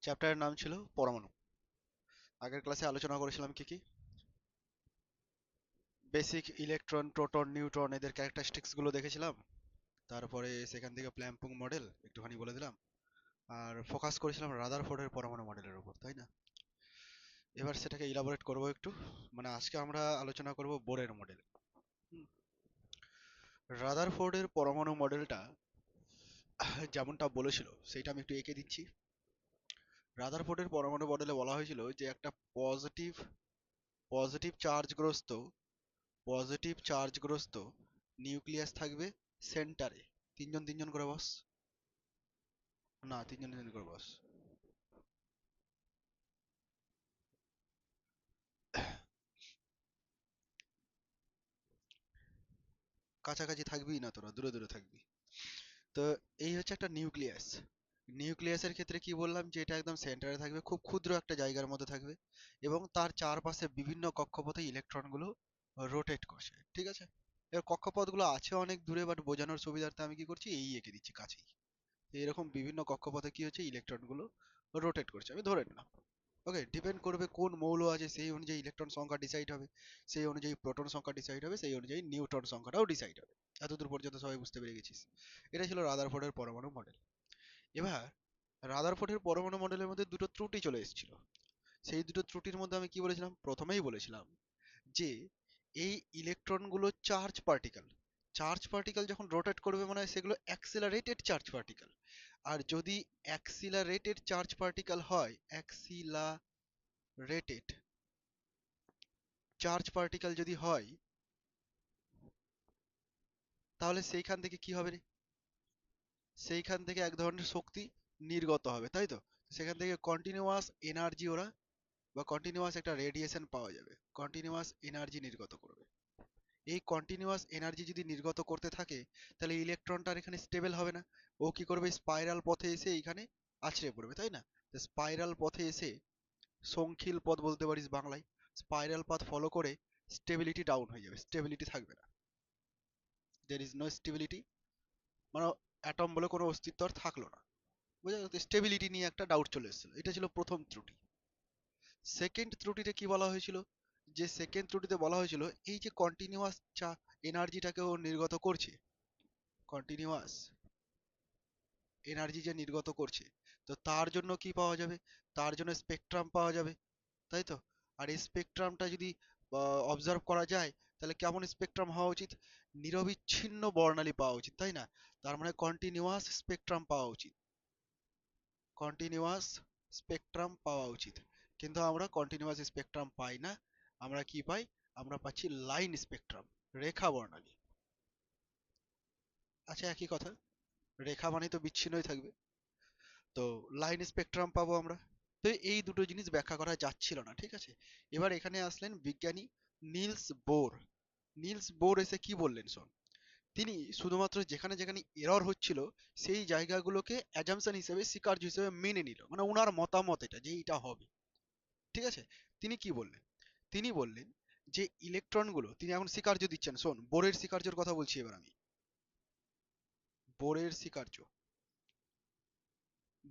চ্যাপ্টারের নাম ছিল পরমাণু। আগের ক্লাসে আলোচনা করেছিলাম কি কি বেসিক ইলেকট্রন, প্রোটন, নিউট্রন এদের ক্যারেক্টারিস্টিক্স গুলো দেখেছিলাম। তারপরে সেখান থেকে প্ল্যাম্পুং মডেল একটুখানি বলে দিলাম। আর ফোকাস করেছিলাম রাদারফোর্ডের পরমাণু মডেলের উপর, তাই না? এবার সেটাকে ইলাবোরেট করব একটু। মানে আজকে আমরা আলোচনা করব বোরের মডেল। রাদারফোর্ডের পরমাণু মডেলটা যেমনটা বলেছিল সেটা আমি একটু এঁকে দিচ্ছি। রাদারফোর্ডের পরমাণু মডেলে বলা হয়েছিল যে একটা পজিটিভ পজিটিভ চার্জগ্রস্ত পজিটিভ চার্জগ্রস্ত নিউক্লিয়াস থাকবে সেন্টারে। তিনজন তিনজন করে বস। না, তিনজন তিনজন করে বস। কাছাকাছি থাকবি না, তোরা দূরে দূরে থাকবি। তো এই হচ্ছে একটা নিউক্লিয়াস। নিউক্লিয়াসের ক্ষেত্রে কি বললাম, যে এটা একদম সেন্টারে থাকবে, খুব ক্ষুদ্র একটা জায়গার মধ্যে থাকবে, এবং তার চারপাশে বিভিন্ন কক্ষপথে ইলেকট্রনগুলো রোটেট করছে, ঠিক আছে? এর কক্ষপথগুলো আছে অনেক দূরে, বাট বোঝানোর সুবিধার্থে আমি কি করছি, এই এঁকে দিচ্ছি কাছেই। তো এরকম বিভিন্ন কক্ষপথে কি হচ্ছে, ইলেকট্রনগুলো রোটেট করছে, আমি ধরে নিলাম। ওকে, ডিপেন্ড করবে কোন মৌল আছে সেই অনুযায়ী ইলেকট্রন সংখ্যা ডিসাইড হবে, সেই অনুযায়ী প্রোটন সংখ্যা ডিসাইড হবে, সেই অনুযায়ী নিউট্রন সংখ্যাটাও ডিসাইড হবে। এতদূর পর্যন্ত সবাই বুঝতে পেরে গেছিস? এটা ছিল রাদারফোর্ডের পরমাণু মডেল। এবার রাদারফোর্ডের পরমাণু মডেলের মধ্যে দুটো ত্রুটি চলে এসেছিল। সেই দুটো ত্রুটির মধ্যে আমি কি বলেছিলাম, প্রথমেই বলেছিলাম যে এই ইলেকট্রনগুলো চার্জ পার্টিকেল যখন রোটেট করবে, মানে হয় সেগুলো অ্যাক্সিলারেটেড চার্জ পার্টিকেল। আর যদি অ্যাক্সিলারেটেড চার্জ পার্টিকেল হয়, অ্যাক্সিলারেটেড চার্জ পার্টিকেল যদি হয়, তাহলে সেইখান থেকে কি হবে রে? সেইখান থেকে এক ধরনের শক্তি নির্গত হবে, তাই তো? সেখান থেকে কন্টিনিউয়াস এনার্জি ওরা, বা কন্টিনিউয়াস একটা রেডিয়েশন পাওয়া যাবে, কন্টিনিউয়াস এনার্জি নির্গত করবে। এই কন্টিনিউয়াস এনার্জি যদি নির্গত করতে থাকে, তাহলে ইলেকট্রনটার এখানে স্টেবল হবে না। ও কি করবে, স্পাইরাল পথে এসে এইখানে আছড়ে পড়বে, তাই না? স্পাইরাল পথে এসে, সংখিল পথ বলতে পারিস বাংলায়, স্পাইরাল পাথ ফলো করে স্টেবিলিটি ডাউন হয়ে যাবে, স্টেবিলিটি থাকবে না। দের ইজ নো স্টেবিলিটি, মানে অ্যাটম বলে কোনো অস্তিত্ব আর থাকলো না। বুঝা যাচ্ছে? স্টেবিলিটি নিয়ে একটা ডাউট চলে এসেছিল, এটা ছিল প্রথম ত্রুটি। সেকেন্ড ত্রুটিতে কি বলা হয়েছিল, যে সেকেন্ড ত্রুটিতে বলা হয়েছিল এই যে কন্টিনিউয়াস এনার্জিটাকে ও নির্গত করছে, কন্টিনিউয়াস এনার্জি যে নির্গত করছে, তো তার জন্য কি পাওয়া যাবে, তার জন্য স্পেকট্রাম পাওয়া যাবে, তাই তো? আর এই স্পেকট্রামটা যদি অবজার্ভ করা যায়, তাহলে কেমন স্পেকট্রাম হওয়া উচিত, নিরবিচ্ছিন্ন বর্ণালী পাওয়া উচিত, তাই না? তার মানে কন্টিনিউয়াস স্পেকট্রাম পাওয়া উচিত, কন্টিনিউয়াস স্পেকট্রাম পাওয়া উচিত। কিন্তু আমরা কন্টিনিউয়াস স্পেকট্রাম পাই না, আমরা কি পাই, আমরা পাচ্ছি লাইন স্পেকট্রাম, রেখা বর্ণালী। আচ্ছা, একই কথা, রেখা মানে তো বিচ্ছিন্নই থাকবে, তো লাইন স্পেকট্রাম পাবো আমরা। তো এই দুটো জিনিস ব্যাখ্যা করা যাচ্ছিল না, ঠিক আছে? এবার এখানে আসলেন বিজ্ঞানী নিলস বোর। নিলস বোর এসে কি বললেন শোন। তিনি শুধুমাত্র যেখানে যেখানে এরর হচ্ছিল সেই জায়গাগুলোকে অ্যাজাম্পশন হিসেবে, স্বীকার্য হিসেবে মেনে নিল, মানে ওনার মতামত এটা, যে এটা হবে, ঠিক আছে? তিনি কি বললেন, তিনি বললেন যে ইলেকট্রনগুলো, তিনি এখন স্বীকার্য দিচ্ছেন, শোন বোরের স্বীকার্যর কথা বলছি এবার আমি। বোরের স্বীকার্য,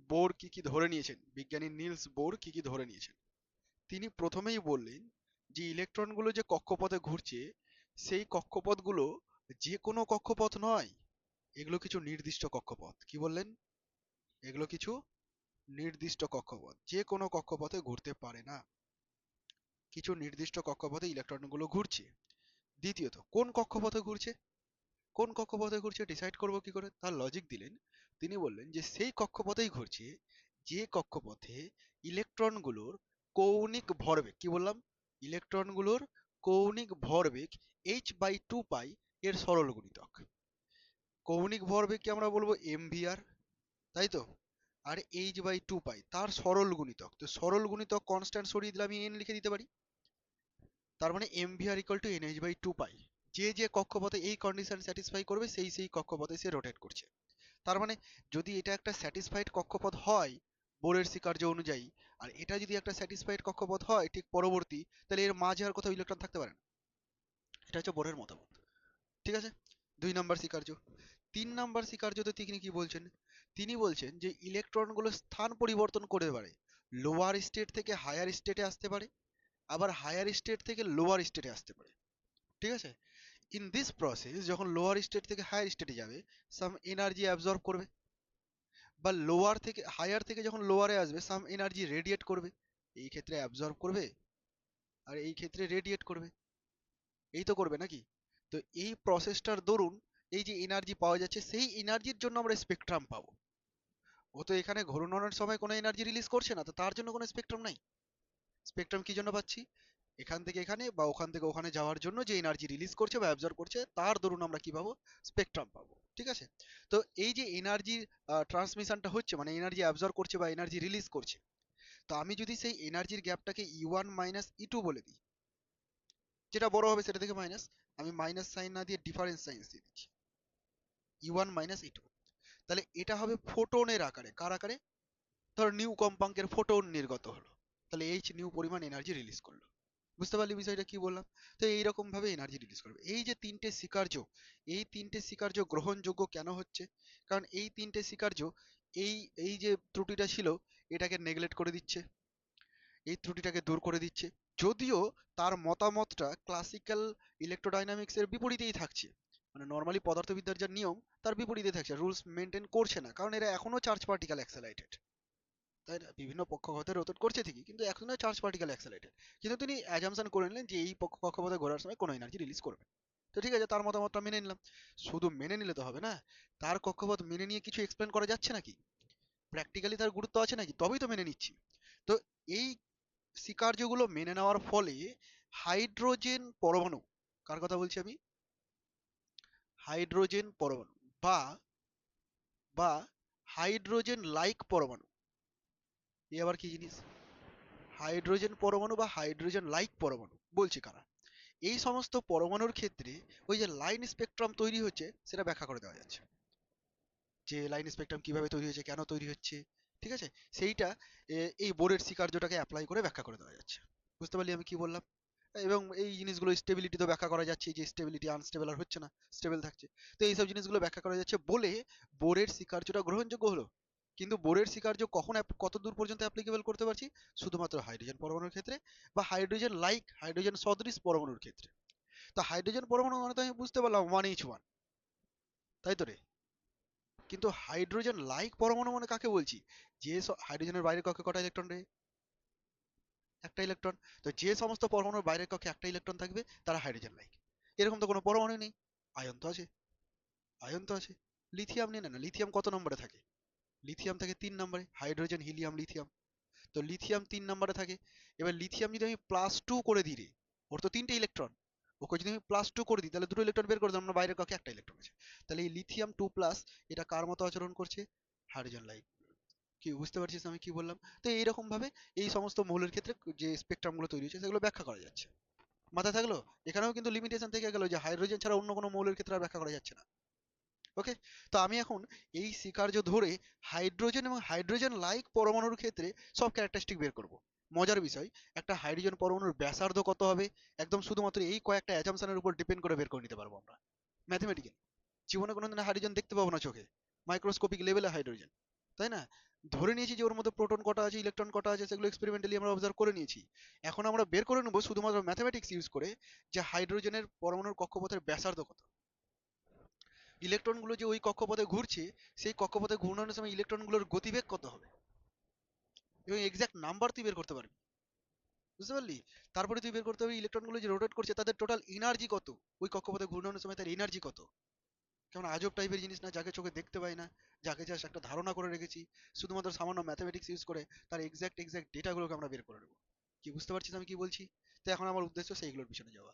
বোর কি কি ধরে নিয়েছেন, বিজ্ঞানী নিলস বোর কি কি ধরে নিয়েছেন। তিনি প্রথমেই বললেন যে ইলেকট্রনগুলো যে কক্ষপথে ঘুরছে, সেই কক্ষপথগুলো যে কোনো কক্ষপথ নয়, এগুলো কিছু নির্দিষ্ট কক্ষপথ। কি বললেন, এগুলো কিছু নির্দিষ্ট কক্ষপথ, যে কোনো কক্ষপথে ঘুরতে পারে না, কিছু নির্দিষ্ট কক্ষপথে ইলেকট্রনগুলো ঘুরছে। দ্বিতীয়ত, কোন কক্ষপথে ঘুরছে, কোন কক্ষপথে ঘুরছে ডিসাইড করব কি করে, তার লজিক দিলেন। তিনি বললেন যে সেই কক্ষপথেই ঘুরছে যে কক্ষপথে ইলেকট্রনগুলোর কৌণিক ভরবেগ, কি বললাম, ইলেকট্রনগুলোর কৌণিক ভরবেগ h/2 পাই এর সরল গুণিতক। কৌণিক ভরবেগকে আমরা বলবো mvr, তাই তো? আর h/2 পাই তার সরল গুণিতক, তো সরল গুণিতক কনস্ট্যান্ট সরিয়ে দিলে আমি n লিখে দিতে পারি। তার মানে mvr ইকুয়াল টু nh/2 পাই। যে যে কক্ষপথে এই কন্ডিশন স্যাটিসফাই করবে সেই সেই কক্ষপথে সে রোটেট করছে। তার মানে যদি এটা একটা স্যাটিসফাইড কক্ষপথ হয় বোরের স্বীকার্য অনুযায়ী, আর এটা যদি একটা স্যাটিসফাইড কক্ষপথ হয় ঠিক পরবর্তী, তাহলে এর মাঝে আর কোথাও ইলেকট্রন থাকতে পারে না। এটা হচ্ছে বোরের মতামত, ঠিক আছে? 2 নম্বর স্বীকার্য। 3 নাম্বার স্বীকার্যতে তিনি কি বলছেন? তিনি বলছেন যে ইলেকট্রনগুলো স্থান পরিবর্তন করতে পারে, লোয়ার স্টেট থেকে হায়ার স্টেটে আসতে পারে, আবার হায়ার স্টেট থেকে লোয়ার স্টেটে আসতে পারে। ঠিক আছে? ইন দিস প্রসেস যখন লোয়ার স্টেট থেকে হায়ার স্টেটে যাবে, সাম এনার্জি অ্যাবজর্ব করবে, বা লোয়ার থেকে হায়ার থেকে যখন লোয়ারে আসবে সাম এনার্জি রেডিয়েট করবে। এই ক্ষেত্রে অ্যাবজর্ব করবে আর এই ক্ষেত্রে রেডিয়েট করবে, এই তো করবে নাকি? তো এই প্রসেসটার দরুন এই যে এনার্জি পাওয়া যাচ্ছে, সেই এনার্জির জন্য আমরা স্পেকট্রাম পাবো। ও তো এখানে ঘূর্ণনের সময় কোনো এনার্জি রিলিজ করছে না, তো তার জন্য কোনো স্পেকট্রাম নাই। স্পেকট্রাম কি জন্য পাচ্ছি? এখান থেকে এখানে বা ওখান থেকে ওখানে যাওয়ার জন্য যে এনার্জি রিলিজ করছে বা অ্যাবজর্ব করছে, তার দরুন আমরা কি পাবো? স্পেকট্রাম পাবো। ঠিক আছে? তো এই যে এনার্জি ট্রান্সমিশনটা হচ্ছে, মানে এনার্জি অ্যাবজর্ব করছে বা এনার্জি রিলিজ করছে, তো আমি যদি সেই এনার্জির গ্যাপটাকে E1 মাইনাস E2 বলে দিই, যেটা বড় হবে সেটা থেকে মাইনাস, আমি মাইনাস সাইন না দিয়ে ডিফারেন্স সাইন দিয়ে দিচ্ছি, E1 মাইনাস E2, তাহলে এটা হবে ফোটনের আকারে। কার আকারে? ধর নিউ কম্পাঙ্কের ফোটন নির্গত হলো, তাহলে এইচ নিউ পরিমাণ এনার্জি রিলিজ করলো। বুঝতে পারলি বিষয়টা কি বললাম? তো এইরকম ভাবে এনার্জি রিলিজ করবে। এই যে তিনটে স্বীকার্য, এই তিনটে স্বীকার্য গ্রহণযোগ্য কেন হচ্ছে? কারণ এই তিনটে স্বীকার্য এই এই যে ত্রুটিটা ছিল, এটাকে নেগলেক্ট করে দিচ্ছে, এই ত্রুটিটাকে দূর করে দিচ্ছে। যদিও তার মতামতটা ক্লাসিক্যাল ইলেকট্রোডাইনামিক্সের বিপরীতেই থাকছে, মানে নর্মালি পদার্থবিদ্যার যা নিয়ম তার বিপরীতে থাকছে, রুলস মেনটেন করছে না, কারণ এরা এখনো চার্জ পার্টিকেল অ্যাক্সেলারেটেড। তাই না? বিভিন্ন পক্ষঘাতে রোটেট করছে ঠিকই, কিন্তু এখনো চার্জ পার্টিকেল অ্যাক্সেলারেটেড। কিন্তু তিনি অ্যাজাম্পশন করে নিলেন যে এই কক্ষপথে ঘোরার সময় কোনো এনার্জি রিলিজ করবে না। তো ঠিক আছে, তার মতামতটা মেনে নিলাম। শুধু মেনে নিলে তো হবে না, তার কক্ষপথ মেনে নিয়ে কিছু এক্সপ্লেন করা যাচ্ছে নাকি? প্র্যাকটিক্যালি তার গুরুত্ব আছে নাকি? তবেই তো মেনে নিচ্ছি। তো এই স্বীকার্যগুলো মেনে নেওয়ার ফলে হাইড্রোজেন পরমাণু, কার কথা বলছি আমি? হাইড্রোজেন পরমাণু বা বা হাইড্রোজেন লাইক পরমাণু, এ আবার কি জিনিস? হাইড্রোজেন পরমাণু বা হাইড্রোজেন লাইক পরমাণু বলছি কারা? এই সমস্ত পরমাণুর ক্ষেত্রে ওই যে লাইন স্পেকট্রাম তৈরি হচ্ছে সেটা ব্যাখ্যা করে দেওয়া যাচ্ছে, যে লাইন স্পেকট্রাম কিভাবে তৈরি হচ্ছে, কেন তৈরি হচ্ছে। ঠিক আছে? সেইটা এই বোরের স্বীকার্যটাকে অ্যাপ্লাই করে ব্যাখ্যা করে দেওয়া যাচ্ছে। বুঝতে পারলি আমি কি বললাম? এবং এই জিনিসগুলো স্টেবিলিটি তো ব্যাখ্যা করা যাচ্ছে, যে স্টেবিলিটি আনস্টেবল আর হচ্ছে না, স্টেবল থাকছে। তো এইসব জিনিসগুলো ব্যাখ্যা করা যাচ্ছে বলে বোরের স্বীকার্যটা গ্রহণযোগ্য হলো। কিন্তু বোরের স্বীকার্য কখন কত দূর পর্যন্ত অ্যাপ্লিকেবল করতে পারছি? শুধুমাত্র হাইড্রোজেন পরমাণুর ক্ষেত্রে বা হাইড্রোজেন লাইক, হাইড্রোজেন সদৃশ পরমাণুর ক্ষেত্রে। তো হাইড্রোজেন পরমাণু মানে তো আমি বুঝতে পারলাম 1H1, তাই তো রে? কিন্তু হাইড্রোজেন লাইক পরমাণু মানে কাকে বলছি? যে হাইড্রোজেনের বাইরের কক্ষে কটা ইলেকট্রন রে? একটা ইলেকট্রন। তো যে সমস্ত পরমাণুর বাইরের কক্ষে একটা ইলেকট্রন থাকবে তারা হাইড্রোজেন লাইক। এরকম তো কোনো পরমাণু নেই। আয়ন তো আছে, আয়ন তো আছে। লিথিয়াম নিয়ে না, লিথিয়াম কত নম্বরে থাকে? লিথিয়াম থাকে 3 নম্বরে, হাইড্রোজেন হিলিয়াম লিথিয়াম। তো লিথিয়াম 3 নম্বরে থাকে। এবার লিথিয়াম যদি আমি +2 করে দিই রে, ওর তো 3টে ইলেকট্রন, ওকে যদি আমি +2 করে দিই তাহলে দুটো ইলেকট্রন বের করে দিলাম, আমরা বাইরের কক্ষে একটা ইলেকট্রন আছে। তাহলে এই লিথিয়াম 2+, এটা কার মতো আচরণ করছে? Hydrogen like. কি বুঝতে পারছিস আমি কি বললাম? তো এইরকম ভাবে এই সমস্ত মৌলের ক্ষেত্রে যে স্পেকট্রাম গুলো তৈরি হচ্ছে সেগুলো ব্যাখ্যা করা যাচ্ছে। মাথায় থাকলো? এখানেও কিন্তু লিমিটেশন থেকে গেল যে হাইড্রোজেন ছাড়া অন্য কোনো মৌলের ক্ষেত্রে আর ব্যাখ্যা করা যাচ্ছে না। ওকে? তো আমি এখন এই স্বীকার্য ধরে হাইড্রোজেন এবং হাইড্রোজেন লাইক পরমাণুর ক্ষেত্রে সব ক্যারেক্টারিস্টিক বের করব। মজার বিষয়, একটা হাইড্রোজেন পরমাণুর ব্যাসার্ধ কত হবে, একদম শুধুমাত্র এই কয়েকটা অ্যাজাম্পশনের উপর ডিপেন্ড করে বের করে নিতে পারবো আমরা ম্যাথমেটিক্যালি। জীবনে কোনোদিন হাইড্রোজেন দেখতে পাবো না চোখে, মাইক্রোস্কোপিক লেভেলে হাইড্রোজেন, তাই না? ধরে নিয়েছি যে ওর মধ্যে প্রোটন কটা আছে, ইলেকট্রন কটা আছে, সেগুলো এক্সপেরিমেন্টালি আমরা অবজার্ভ করে নিয়েছি। এখন আমরা বের করে নেবো শুধুমাত্র ম্যাথমেটিক্স ইউজ করে যে হাইড্রোজেনের পরমাণুর কক্ষপথের ব্যাসার্ধ কত। ইলেকট্রনগুলো যে ওই কক্ষপথে ঘুরছে, সেই কক্ষপথে ঘূর্ণনের সময় ইলেকট্রনগুলোর গতিবেগ কত হবে, এবং এক্সাক্ট নাম্বার তুই বের করতে পারবি। বুঝতে পারলি? তারপরে তুই বের করতে পারবি ইলেকট্রনগুলো যে রোটেট করছে তাদের টোটাল এনার্জি কত, ওই কক্ষপথে ঘূর্ণনের সময় তার এনার্জি কত। কেমন আজব টাইপের জিনিস না, যাকে চোখে দেখতে পাই না, যাকে জাস্ট একটা ধারণা করে রেখেছি, শুধুমাত্র সামান্য ম্যাথমেটিক্স ইউজ করে তার এক্সাক্ট ডেটাগুলোকে আমরা বের করে নেবো। কি বুঝতে পারছিস আমি কি বলছি? তো এখন আমার উদ্দেশ্য সেইগুলোর পিছনে যাওয়া।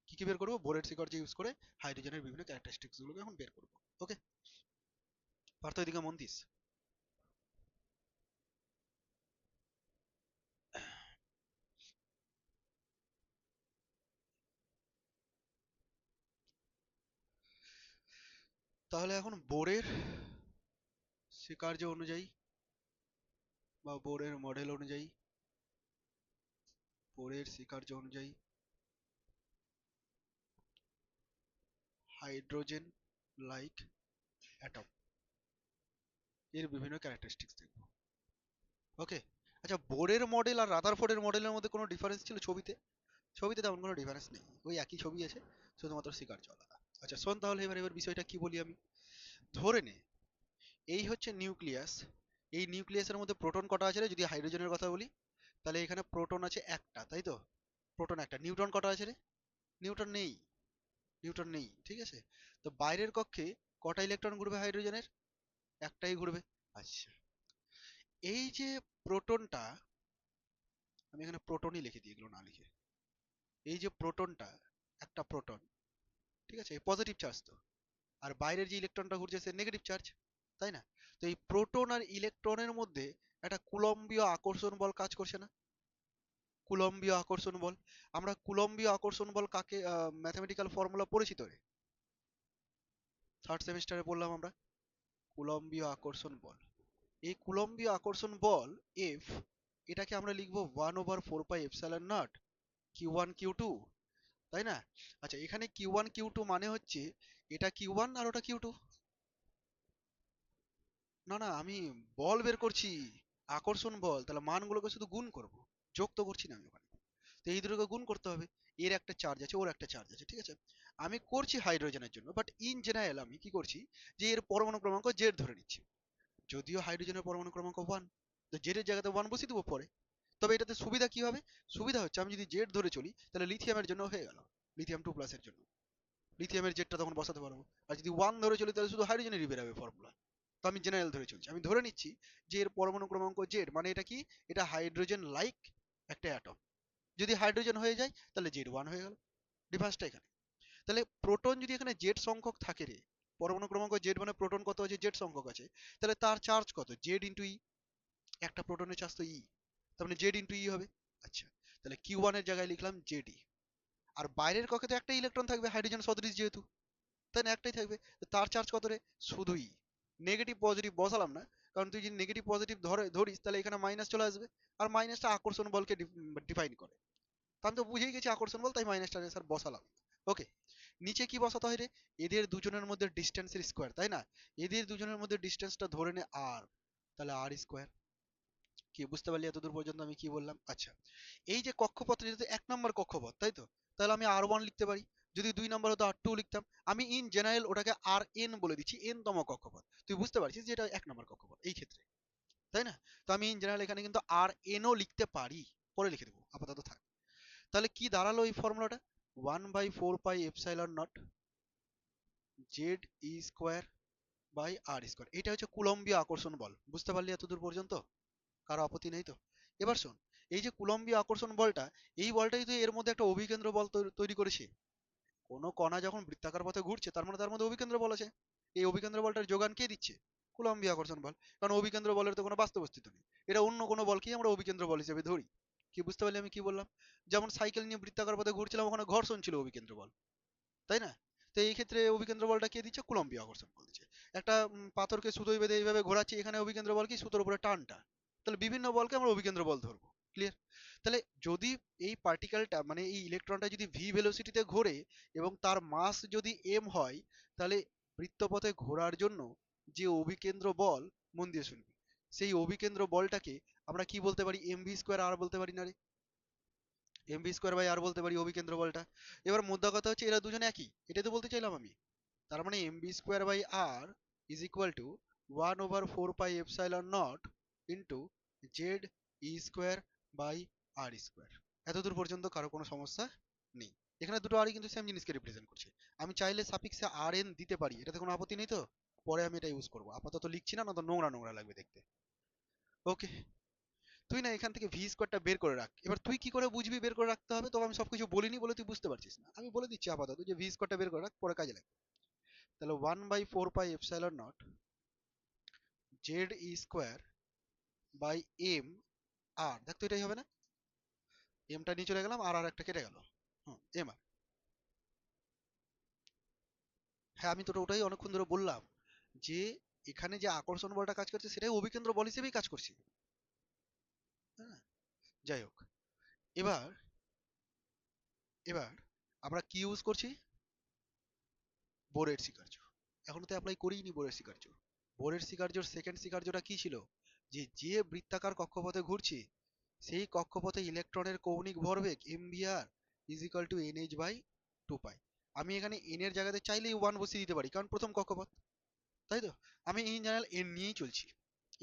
কি কি বের করবো? বোরের শিকড় যে ইউজ করে হাইড্রোজেনের বিভিন্ন ক্যারেক্টারিস্টিক্স গুলোকে এখন বের করবো। ওকে? পার্থ, এদিকে মন দিস। তাহলে এখন বোরের স্বীকার্য অনুযায়ী বা বোরের মডেল অনুযায়ী, বোরের স্বীকার্য অনুযায়ী হাইড্রোজেন লাইক অ্যাটম, এর বিভিন্ন ক্যারেক্টারিস্টিক্স দেখবো। ওকে। আচ্ছা, বোরের মডেল আর রাদারফোর্ডের মডেলের মধ্যে কোনো ডিফারেন্স ছিল ছবিতে? ছবিতে তেমন কোনো ডিফারেন্স নেই, ওই একই ছবি আছে, শুধুমাত্র শিকার আলাদা। আচ্ছা শোন তাহলে, এবার বিষয়টা কি বলি আমি। ধরে নে এই হচ্ছে নিউক্লিয়াস, এই নিউক্লিয়াসের মধ্যে প্রোটন কটা আছে রে? যদি হাইড্রোজেনের কথা বলি, তাহলে এখানে প্রোটন আছে একটা, তাই তো? প্রোটন একটা। নিউট্রন কটা আছে রে? নিউট্রন নেই, নিউট্রন নেই, ঠিক আছে। তো বাইরের কক্ষে কটা ইলেকট্রন ঘুরবে হাইড্রোজেনের? একটাই ঘুরবে। আচ্ছা, এই যে প্রোটনটা, আমি এখানে প্রোটনই লিখে দিই, এগুলো না লিখে। এই যে প্রোটনটা, একটা প্রোটন, ঠিক আছে, পজিটিভ চার্জ তো। আর বাইরের যে ইলেকট্রনটা ঘুরছে সে নেগেটিভ চার্জ, তাই না? তো এই প্রোটন আর ইলেকট্রনের মধ্যে একটা কুলম্বীয় আকর্ষণ বল কাজ করছে না? কুলম্বীয় আকর্ষণ বল। আমরা কুলম্বীয় আকর্ষণ বল কাকে ম্যাথমেটিক্যাল ফর্মুলা পড়েছি তো রে, থার্ড সেমিস্টারে পড়লাম আমরা। কুলম্বীয় আকর্ষণ বল, এই কুলম্বীয় আকর্ষণ বল এফ, এটাকে আমরা লিখবো 1/4πε0 Q1 Q2, তাই না? আচ্ছা, এখানে Q1 Q2 মানে হচ্ছে এটা Q1 আর ওটা Q2। না না, আমি বল বের করছি, আকর্ষণ বল, তাহলে মানগুলোকে শুধু গুণ করব, যোগ তো করছি না আমি ওখানে। তো এই দুটোকে গুণ করতে হবে, এর একটা চার্জ আছে, ওর একটা চার্জ আছে, ঠিক আছে। আমি করছি হাইড্রোজেনের জন্য, বাট ইন জেনারেল আমি কি করছি, যে এর পরমাণু ক্রমাঙ্ক জেড ধরে নিচ্ছি। যদিও হাইড্রোজেনের পরমাণু ক্রমাঙ্ক 1, তো জেড এর জায়গাতে 1 বসিয়ে দেবো পরে। তবে এটাতে সুবিধা কি হবে? সুবিধা হচ্ছে আমি যদি জেড ধরে চলি, তাহলে লিথিয়ামের জন্য হয়ে গেল, লিথিয়াম 2+ এর জন্য লিথিয়ামের জেডটা তখন বসাতে পারবো। আর যদি 1 ধরে চলি, তাহলে শুধু হাইড্রোজেনেরই বেরাবে ফর্মুলা। তো আমি জেনারেল ধরে চলছি, আমি ধরে নিচ্ছি যে এর পরমাণু ক্রমাঙ্ক জেড, মানে এটা কি, এটা হাইড্রোজেন লাইক একটা অ্যাটম। যদি হাইড্রোজেন হয়ে যায় তাহলে জেড 1 হয়ে গেল, ডিফারেন্সটা এখানে। তাহলে প্রোটন যদি এখানে জেড সংখ্যক থাকে রে, পরমাণু ক্রমাঙ্ক জেড মানে প্রোটন কত আছে, জেড সংখ্যক আছে, তাহলে তার চার্জ কত, জেড ইন্টু ই। একটা প্রোটনের চার্জ তো ই, তার মানে জেড ইন্টু ই হবে। আচ্ছা, তাহলে Q1 এর জায়গায় লিখলাম জেড ই। আর বাইরের কক্ষে তো একটা ইলেকট্রন থাকবে, হাইড্রোজেন সদৃশ যেহেতু, তাই না, একটাই থাকবে। তো তার চার্জ কত রে? শুধুই নেগেটিভ পজিটিভ বসালাম না, কারণ তুই যদি নেগেটিভ পজিটিভ ধরিস তাহলে এখানে মাইনাস চলে আসবে, আর মাইনাসটা আকর্ষণ বলকে ডিফাইন করে। তা আমি তো বুঝেই গেছি আকর্ষণ বল, তাই মাইনাসটা স্যার বসালাম। ওকে, নিচে কি বসাতে হয় রে? এদের দুজনের মধ্যে ডিস্টেন্সের স্কোয়ার, তাই না? এদের দুজনের মধ্যে ডিস্টেন্সটা ধরে নে আর, তাহলে আর স্কোয়ার। কি বুঝতে পারলি এতদূর পর্যন্ত আমি কি বললাম? আচ্ছা, এই যে কক্ষপথ, এটা তো 1 নম্বর কক্ষপথ, তাই তো? তাহলে আমি R1 লিখতে পারি, যদি 2 নম্বর হতো R2 লিখতাম। আমি ইন জেনারেল ওটাকে Rn বলে দিচ্ছি, n তম কক্ষপথ। তুই বুঝতে পারছিস যে এটা 1 নম্বর কক্ষপথ এই ক্ষেত্রে, তাই না? তো আমি ইন জেনারেল এখানে কিন্তু Rn ও লিখতে পারি, পরে লিখে দেবো, আপাতত থাক। তাহলে কি দাঁড়ালো এই ফর্মুলাটা? 1/4πε0 Z E square by R square. এটা হচ্ছে কুলম্বীয় আকর্ষণ বল। বুঝতে পারলি এতদূর পর্যন্ত? কারো আপত্তি নেই তো? এবার শোন, এই যে কুলম্বীয় আকর্ষণ বলটা, এই বলটাই তো এর মধ্যে একটা অভিকেন্দ্র বল তৈরি করেছে। কোনো কণা যখন বৃত্তাকার পথে ঘুরছে, তার মানে তার মধ্যে অভিকেন্দ্র বল আছে। এই অভিকেন্দ্র বলটার যোগান কে দিচ্ছে? কুলম্বীয় আকর্ষণ বল। কারণ অভিকেন্দ্র বলের তো কোনো বাস্তব অস্তিত্ব নেই, এটা অন্য কোনো বলকেই আমরা অভিকেন্দ্র বল হিসেবে ধরি। কি বুঝতে পারলি আমি কি বললাম? যেমন সাইকেল নিয়ে বৃত্তাকার পথে ঘুরছিলাম, ওখানে ঘর্ষণ ছিল অভিকেন্দ্র বল, তাই না? তো এই ক্ষেত্রে অভিকেন্দ্র বলটা কে দিচ্ছে? কুলম্বীয় আকর্ষণ বল দিচ্ছে। একটা পাথরকে সুতোয় বেঁধে এইভাবে ঘোরাচ্ছি, এখানে অভিকেন্দ্র বল কি? সুতোর উপরে টানটা। তাহলে বিভিন্ন বলকে আমরা অভিকেন্দ্র বল ধরবো। ক্লিয়ার? তাহলে যদি এই পার্টিকেলটা, মানে এই ইলেকট্রনটা যদি ভি ভেলোসিটিতে ঘোরে এবং তার মাস যদি এম হয়, তাহলে বৃত্তপথে ঘোরার জন্য যে অভিকেন্দ্র বল, মন দিয়ে শুনবি, সেই অভিকেন্দ্র বলটাকে আমরা কি বলতে পারি? mv² আর বলতে পারি না রে? mv²/r বলতে পারি অভিকেন্দ্র বলটা। এবার মোদ্দা কথা হচ্ছে এরা দুজন একই, এটাই তো বলতে চাইলাম আমি। তার মানে mv²/r is equal to 1/4πε0 into Z E square by R square. এতদূর পর্যন্ত কারো কোনো সমস্যা নেই? এখানে দুটো আরই কিন্তু সেম জিনিসকে রিপ্রেজেন্ট করছে। আমি চাইলে সাফিক্সে আর এন দিতে পারি, এটাতে কোনো আপত্তি নেই তো? পরে আমি এটা ইউজ করবো, আপাতত লিখছি না, না তো নোংরা নোংরা লাগবে দেখতে। ওকে, তুই না এখান থেকে ভি স্কোয়ারটা বের করে রাখ। এবার তুই কি করে বুঝবি বের করে রাখতে হবে? তোকে আমি সবকিছু বলিনি বলে তুই বুঝতে পারছিস না, আমি বলে দিচ্ছি আপাতত যে ভি স্কোয়ারটা বের করে রাখ, পরে কাজে লাগবে। তাহলে 1/4πε0 Z E square by M R, দেখ তো এটাই হবে না? এমটা নিয়ে চলে গেলাম, আর আর একটা কেটে গেল। হুম, এম আর। হ্যাঁ, আমি তোটা ওটাই অনেকক্ষণ ধরে বললাম, যে এখানে যে আকর্ষণ বলটা কাজ করছে সেটাই অভিকেন্দ্র বল হিসেবেই কাজ করছে। হ্যাঁ, যাই হোক। এবার এবার আমরা কি ইউজ করছি? বোরের স্বীকার্য। এখনো তো অ্যাপ্লাই করিনি বোরের স্বীকার্য। বোরের স্বীকার্যর সেকেন্ড স্বীকার্যটা কি ছিল? যে যে বৃত্তাকার কক্ষপথে ঘুরছে সেই কক্ষপথে ইলেকট্রনের কৌণিক ভরবেগ mvr is equal to nh by 2 pi. আমি এখানে n এর জায়গাতে চাইলেই 1 বসিয়ে দিতে পারি, কারণ প্রথম কক্ষপথ, তাই তো? আমি ইন জেনারেল n নিয়েই চলছি,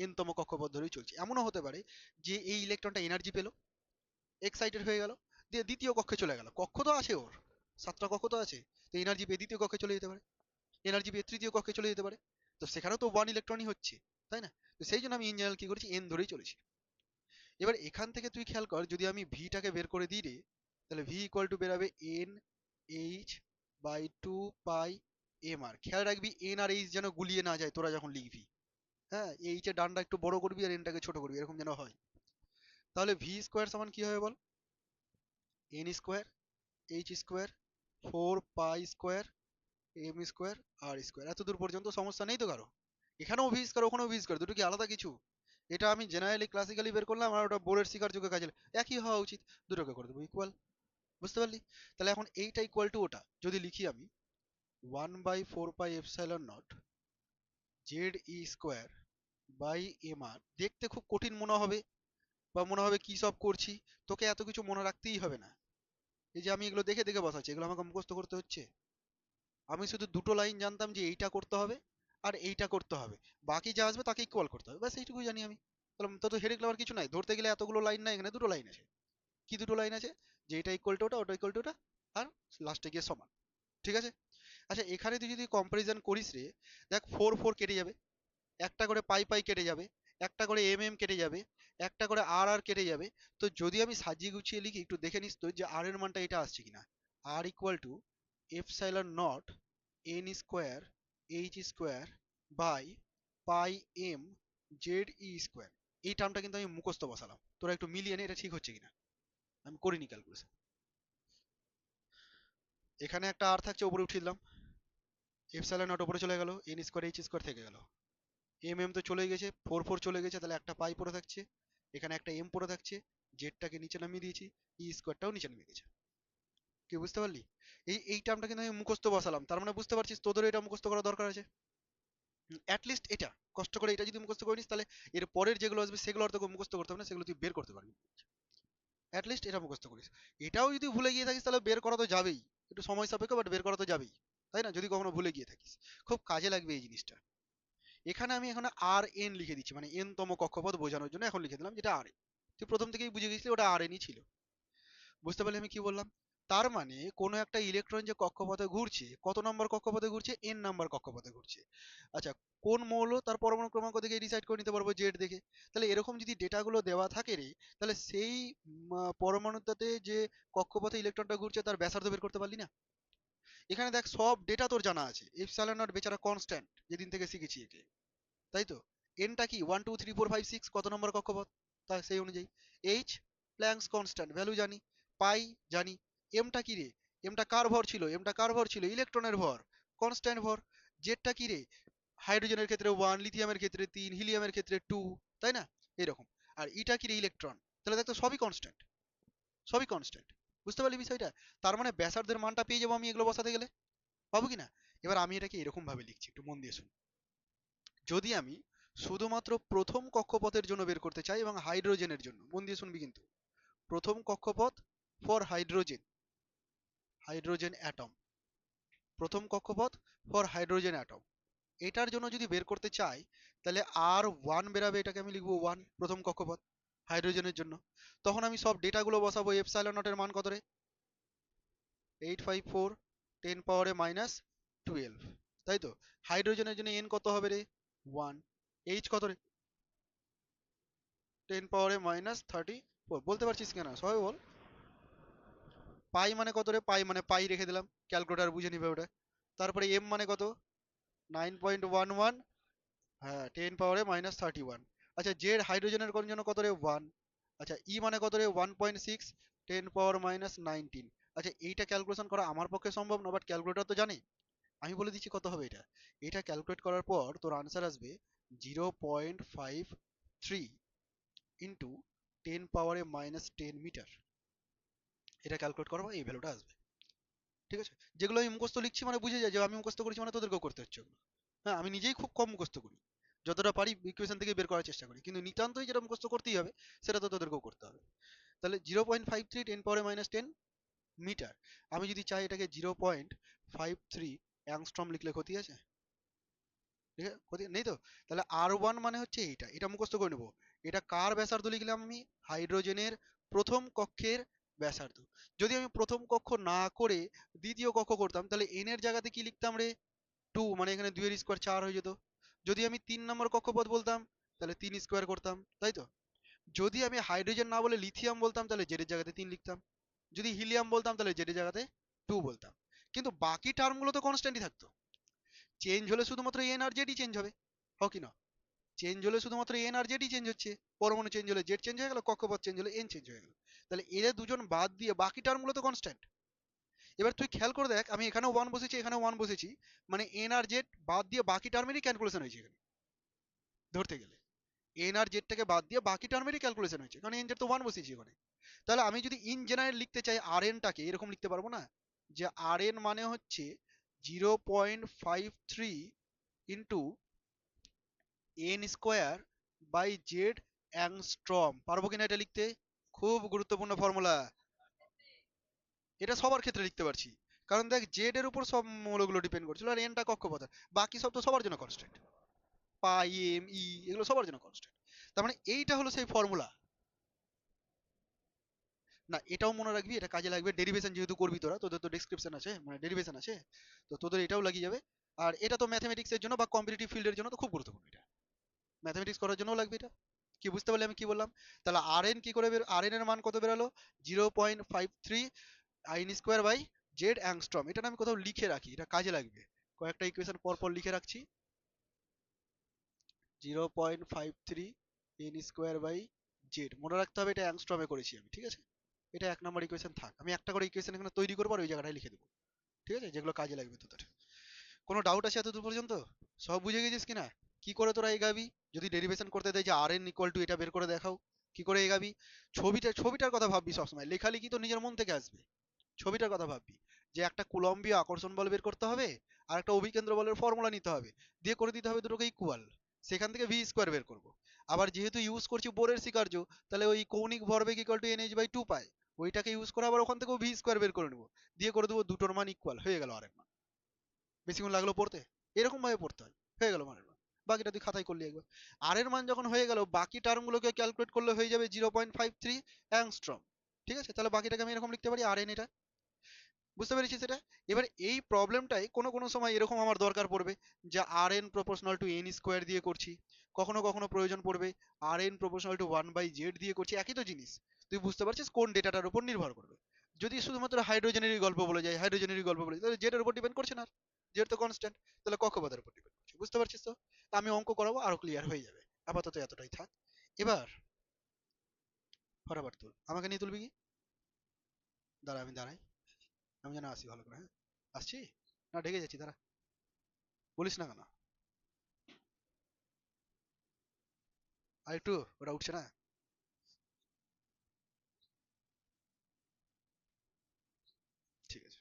n তম কক্ষপথ ধরেই চলছি। এমনও হতে পারে যে এই ইলেকট্রনটা এনার্জি পেলো, এক্সাইটেড হয়ে গেল, দিয়ে দ্বিতীয় কক্ষে চলে গেল। কক্ষ তো আছে ওর, 7টা কক্ষ তো আছে, তো এনার্জি পেয়ে দ্বিতীয় কক্ষে চলে যেতে পারে, এনার্জি পেয়ে তৃতীয় কক্ষে চলে যেতে পারে। তো সেখানেও তো 1 ইলেকট্রনই হচ্ছে, তাই না? তো সেই জন্য আমি ইন জেনারেল কি করেছি, n ধরেই চলেছি। এবার এখান থেকে তুই খেয়াল কর, যদি আমি ভিটাকে বের করে দিই রে, তাহলে ভি ইকুয়াল টু বেরাবে N H by 2 pi M R. খেয়াল রাখবি এন আর এইচ যেন গুলিয়ে না যায় তোরা যখন লিখবি। হ্যাঁ, এইচ এর ডানটা একটু বড় করবি আর এনটাকে ছোট করবি, এরকম যেন হয়। তাহলে ভি স্কোয়ার সমান কি হবে বল? N square H square 4 pi square M square R square. এত দূর পর্যন্ত সমস্যা নেই তো কারো? এখানেও ভি স্কোয়ার ওখানেও ভি স্কোয়ার, দুটো কি আলাদা কিছু? এটা আমি জেনারেলি ক্লাসিক্যালি বের করলাম, আর ওটা বোর্ডের স্বীকার্যকে কাজে একই হওয়া উচিত, দুটোকে করে দেবো ইকুয়াল। বুঝতে পারলি? তাহলে এখন এইটা ইকুয়াল টু ওটা যদি লিখি আমি, 1/4 pi epsilon naught Z E square by M R. দেখতে খুব কঠিন মনে হবে, বা মনে হবে কি সব করছি, তোকে এত কিছু মনে রাখতেই হবে না। এই যে আমি এগুলো দেখে দেখে বসাচ্ছি, এগুলো আমাকে মুখস্থ করতে হচ্ছে? আমি শুধু দুটো লাইন জানতাম যে এইটা করতে হবে আর এইটা করতে হবে, বাকি যা আসবে তাকে ইকুয়াল করতে হবে, ব্যাস এইটুকুই জানি আমি। তাহলে তত হেডেক নেওয়ার কিছু নাই, ধরতে গেলে এতগুলো লাইন নাই, এখানে দুটো লাইন আছে। কি দুটো লাইন আছে? যে এটা ইকুয়াল টু ওটা, ওটা ইকুয়াল টু ওটা, আর লাস্টে গিয়ে সমান। ঠিক আছে? আচ্ছা, এখানে তুই যদি কম্পারিজন করিস রে, দেখ 4 4 কেটে যাবে, একটা করে পাই পাই কেটে যাবে, একটা করে এম এম কেটে যাবে, একটা করে আর আর কেটে যাবে। তো যদি আমি সাজিয়ে গুছিয়ে লিখি, একটু দেখে নিস তো যে আর এর মানটা এটা আসছে কিনা। R equal to epsilon naught N square H square by pi M Z E square. এই টার্মটা কিন্তু আমি মুখস্থ বসালাম, তোরা একটু মিলিয়ে নে এটা ঠিক হচ্ছে কিনা। আমি করিনি ক্যালকুলেশন। এখানে একটা আর থাকছে, উপরে উঠিয়ে দিলাম, এপসাইলন নট উপরে চলে গেল, এন স্কোয়ার এইচ স্কোয়ার থেকে গেল, এম এম তো চলে গেছে, 4 4 চলে গেছে, তাহলে একটা পাই পড়ে থাকছে, এখানে একটা এম পড়ে থাকছে, জেডটাকে নিচে নামিয়ে দিয়েছি, ই স্কোয়ারটাও নিচে নামিয়ে দিয়েছি। কি বুঝতে পারলি? এই টার্মটা কিন্তু আমি মুখস্থ বসালাম, তার মানে বুঝতে পারছিস তোদের এটা মুখস্থ করা দরকার আছে। অ্যাটলিস্ট এটা কষ্ট করে এটা যদি মুখস্থ করে নিস, তাহলে এর পরের যেগুলো আসবে সেগুলো আর তোকে মুখস্থ করতে হবে না, সেগুলো তুই বের করতে পারবি। অ্যাটলিস্ট এটা মুখস্থ করিস। এটাও যদি ভুলে গিয়ে থাকিস তাহলে বের করা তো যাবেই, একটু সময় সাপেক্ষ, বাট বের করা তো যাবেই, তাই না? যদি কখনো ভুলে গিয়ে থাকিস, খুব কাজে লাগবে এই জিনিসটা। এখানে আমি এখন আর এন লিখে দিচ্ছি, মানে এন তম কক্ষপথ বোঝানোর জন্য এখন লিখে দিলাম যেটা আর এন। তুই প্রথম থেকেই বুঝে গেছিলি ওটা আর এনই ছিল। বুঝতে পারলি আমি কি বললাম? তার মানে কোনো একটা ইলেকট্রন যে কক্ষপথে ঘুরছে, কত নম্বর কক্ষপথে ঘুরছে? এন নাম্বার কক্ষপথে ঘুরছে। আচ্ছা, কোন মৌল তার পরমাণু ক্রমাঙ্ক দেখে ডিসাইড করে নিতে পারবো, জেড দেখে। তাহলে এরকম যদি ডেটাগুলো দেওয়া থাকে রে, তাহলে সেই পরমাণুটাতে যে কক্ষপথে ইলেকট্রনটা ঘুরছে তার ব্যাসার্ধ বের করতে পারলি না? এখানে দেখ সব ডেটা তোর জানা আছে, এপসাইলন নট বেচারা কনস্ট্যান্ট, যেদিন থেকে শিখেছি একে, তাই তো? এনটা কি 1 2 3 4 5 6 কত নম্বর কক্ষপথ, তা সেই অনুযায়ী। এইচ প্ল্যাঙ্কস কনস্ট্যান্ট ভ্যালু জানি, পাই জানি। এমটা কি রে? এমটা কার ভর ছিল? এমটা কার ভর ছিল? ইলেকট্রনের ভর, কনস্ট্যান্ট ভর। জেডটা কি রে? হাইড্রোজেনের ক্ষেত্রে 1, লিথিয়ামের ক্ষেত্রে 3, হিলিয়ামের ক্ষেত্রে 2, তাই না? এরকম। আর ইটা কি রে? ইলেকট্রন। তাহলে দেখতো সবই কনস্ট্যান্ট, সবই কনস্ট্যান্ট। বুঝতে পারলি বিষয়টা? তার মানে ব্যাসার্ধের মানটা পেয়ে যাবো আমি এগুলো বসাতে গেলে, পাবো কি না? এবার আমি এটাকে এরকম ভাবে লিখছি, একটু মন দিয়ে শুন। যদি আমি শুধুমাত্র প্রথম কক্ষপথের জন্য বের করতে চাই এবং হাইড্রোজেনের জন্য, মন দিয়ে শুনবি কিন্তু, প্রথম কক্ষপথ ফর হাইড্রোজেন, হাইড্রোজেন অ্যাটম, প্রথম কক্ষপথ ফর হাইড্রোজেন অ্যাটম, এটার জন্য যদি বের করতে চাই, তাহলে আর ওয়ান বেরাবে, এটাকে আমি লিখবো 1 প্রথম কক্ষপথ হাইড্রোজেনের জন্য। তখন আমি সব ডেটাগুলো বসাবো, এপসাইলন নটের মান কত রে? 854 10 পাওয়ারে -12, তাই তো? হাইড্রোজেনের জন্য এন কত হবে রে? 1। এইচ কত রে? 10 পাওয়ারে -34। বলতে পারছিস কেন, সবাই বল। পাই মানে কত রে? পাই মানে পাই রেখে দিলাম, ক্যালকুলেটর বুঝে নিবে ওটা। তারপরে এম মানে কত? 9.11। হ্যাঁ, 10 পাওয়ারে -31। আচ্ছা, জেড হাইড্রোজেনের কোন জন্য কত রে? 1। আচ্ছা, ই মানে কত রে? 1.6, 10 পাওয়ার -19। আচ্ছা, এইটা ক্যালকুলেশন করা আমার পক্ষে সম্ভব না, বাট ক্যালকুলেটর তো জানে। আমি বলে দিচ্ছি কত হবে এটা। এটা ক্যালকুলেট করার পর তোর আনসার আসবে 0.53 ইন্টু 10 পাওয়ারে -10 মিটার। এটা ক্যালকুলেট করবো, এই ভ্যালুটা আসবে। ঠিক আছে? যেগুলো আমি মুখস্থ লিখছি মানে বুঝে যায় যে আমি মুখস্থ করেছি, মানে তোদেরকেও করতে হচ্ছে ওগুলো। হ্যাঁ, আমি নিজেই খুব কম মুখস্থ করি, যতটা পারি ইকুয়েশন থেকে বের করার চেষ্টা করি, কিন্তু নিতান্তই যেটা মুখস্থ করতেই হবে সেটা তো তোদেরকেও করতে হবে। তাহলে 0.53 10⁻10 মিটার, আমি যদি চাই এটাকে 0.53 অ্যাংস্ট্রম লিখলে ক্ষতি আছে? ঠিক আছে, ক্ষতি নেই তো। তাহলে R1 মানে হচ্ছে এইটা, এটা মুখস্থ করে নেবো। এটা কার ব্যাসার্ধ লিখলাম আমি? হাইড্রোজেনের প্রথম কক্ষের ব্যাসার্ধ। যদি আমি প্রথম কক্ষ না করে দ্বিতীয় কক্ষ করতাম, তাহলে n এর জায়গাতে কি লিখতাম রে? 2, মানে এখানে 2 এর স্কোয়ার 4 হয়ে যেত। যদি আমি 3 নম্বর কক্ষপথ বলতাম, তাহলে 3 স্কোয়ার করতাম, তাই তো? যদি আমি হাইড্রোজেন না বলে লিথিয়াম বলতাম, তাহলে জেড এর জায়গাতে 3 লিখতাম। যদি হিলিয়াম বলতাম, তাহলে জেড এর জায়গাতে 2 বলতাম। কিন্তু বাকি টার্মগুলো তো কনস্ট্যান্টই থাকতো। চেঞ্জ হলে শুধুমাত্র এন আর জেডই চেঞ্জ হবে, হয় কি না? চেঞ্জ হলে শুধুমাত্র এন আর জেডই চেঞ্জ হচ্ছে। পরমাণু চেঞ্জ হলে জেড চেঞ্জ হয়ে গেল, কক্ষপথ চেঞ্জ হলে এন চেঞ্জ হয়ে গেল। তাহলে এরা দুজন বাদ দিয়ে বাকি টার্মগুলো তো কনস্ট্যান্ট। এবার তুই খেয়াল করে দেখ, আমি এখানেও 1 বসেছি, এখানেও 1 বসেছি, মানে এন আর জেড বাদ দিয়ে বাকি টার্মেরই ক্যালকুলেশন হয়েছে এখানে ধরতে গেলে। এন আর জেডটাকে বাদ দিয়ে বাকি টার্মেরই ক্যালকুলেশন হয়েছে, কারণ এন জেড তো 1 বসেছি ওখানে। তাহলে আমি যদি ইন জেনারেল লিখতে চাই আর এনটাকে, এরকম লিখতে পারবো না, যে আর এন মানে হচ্ছে 0.53 into n square by z angstrom. পারবো কিনা এটা লিখতে? খুব গুরুত্বপূর্ণ ফর্মুলা। এটা সবার ক্ষেত্রে লিখতে পারছি, কারণ দেখ জেড এর উপর সব মৌলগুলো ডিপেন্ড করছিল, আর এনটা কক্ষপথ, বাকি সব তো সবার জন্য কনস্ট্যান্ট। পাই এম ই এগুলো সবার জন্য কনস্ট্যান্ট। তার মানে এইটা হলো সেই ফর্মুলা। না, এটাও মনে রাখবি, এটা কাজে লাগবে, ডেরিভেশন যেহেতু করবি তোরা, তোদের তো ডেসক্রিপশন আছে, মানে ডেরিভেশন আছে, তো তোদের এটাও লাগিয়ে যাবে। আর এটা তো ম্যাথমেটিক্সের জন্য বা কম্পিটিটিভ ফিল্ডের জন্য তো খুব গুরুত্বপূর্ণ এটা, ম্যাথমেটিক্স করার জন্যও লাগবে এটা। কি বুঝতে পারলে আমি কি বললাম? তাহলে আর এন কি করে আর এন এর মান কত বেরোলো? 0.53 আইন স্কোয়ার বাই জেড অ্যাংস্ট্রম। এটা না আমি কোথাও লিখে রাখি, এটা কাজে লাগবে। কয়েকটা ইকুয়েশন পর পর লিখে রাখছি। 0.53 এন স্কোয়ার বাই জেড, মনে রাখতে হবে এটা অ্যাংস্ট্রমে করেছি আমি, ঠিক আছে? এটা 1 নম্বর ইকুয়েশন থাক, আমি একটা করে ইকুয়েশন এখানে তৈরি করবো আর ওই জায়গাটায় লিখে দেবো, ঠিক আছে, যেগুলো কাজে লাগবে তোদের। কোনো ডাউট আছে এতদূর পর্যন্ত? সব বুঝে গেছিস কিনা? কি করে তোরা এগাবি? যদি ডেরিভেশন করতে দেয় যে আর এন ইকুয়াল টু এটা বের করে দেখাও, কি করে এগাবি? ছবিটার কথা ভাববি সবসময়, লেখালেখি তো নিজের মন থেকে আসবে। ছবিটার কথা ভাববি, যে একটা কুলম্বীয় আকর্ষণ বল বের করতে হবে, আর একটা অভিকেন্দ্র বলের ফর্মুলা নিতে হবে, দিয়ে করে দিতে হবে দুটোকে ইকুয়াল, সেখান থেকে ভি স্কোয়ার বের করব। আবার যেহেতু ইউজ করছি বোরের শিকার্য, তাহলে ওই কৌণিক ভরবেগ ইকুয়াল টু এনএইচ বাই 2 পাই, ওইটাকে ইউজ করে আবার ওখান থেকেও ভি স্কোয়ার বের করে নেবো, দিয়ে করে দেবো দুটোর মান ইকুয়াল, হয়ে গেল আর এর মান। বেশিক্ষণ লাগলো পড়তে? এরকম ভাবে পড়তে হয়, হয়ে গেল মানের মান। বাকিটা তুই খাতায় করলি একবার। আর এর মান যখন হয়ে গেল, বাকি টার্মগুলোকে ক্যালকুলেট করলে হয়ে যাবে 0.53 অ্যাংস্ট্রম। ঠিক আছে, তাহলে বাকিটাকে আমি এরকম লিখতে পারি আর এন এটা। বুঝতে পেরেছিস এটা? এবার এই প্রবলেমটাই কোনো কোনো সময় এরকম আমার দরকার পড়বে, যে R N proportional to N square দিয়ে করছি, কখনো কখনো প্রয়োজন পড়বে আর এন প্রপোর্শনাল টু 1/z দিয়ে করছি, একই তো জিনিস। তুই বুঝতে পারছিস কোন ডেটাটার উপর নির্ভর করবে। যদি শুধুমাত্র হাইড্রোজেনেরই গল্প বলে যায়, হাইড্রোজেনেরই গল্প বলে যায়, তাহলে জেড এর উপর ডিপেন্ড করছে না, জেড তো কনস্ট্যান্ট, তাহলে কক্ষপথের উপর ডিপেন্ড করছে। বুঝতে পারছিস তো? আমি অঙ্ক করাবো, আরো ক্লিয়ার হয়ে যাবে। আপাতত এতটাই থাক। এবার ফটাফট তুল, আমাকে নিয়ে তুলবি কি? দাঁড়া আমি দাঁড়াই, আমি যেন আসি ভালো করে, হ্যাঁ আসছি না, ঢেকে যাচ্ছি, দাঁড়া, বলিস না কেন? আর একটু, ওটা উঠছে না। ঠিক আছে,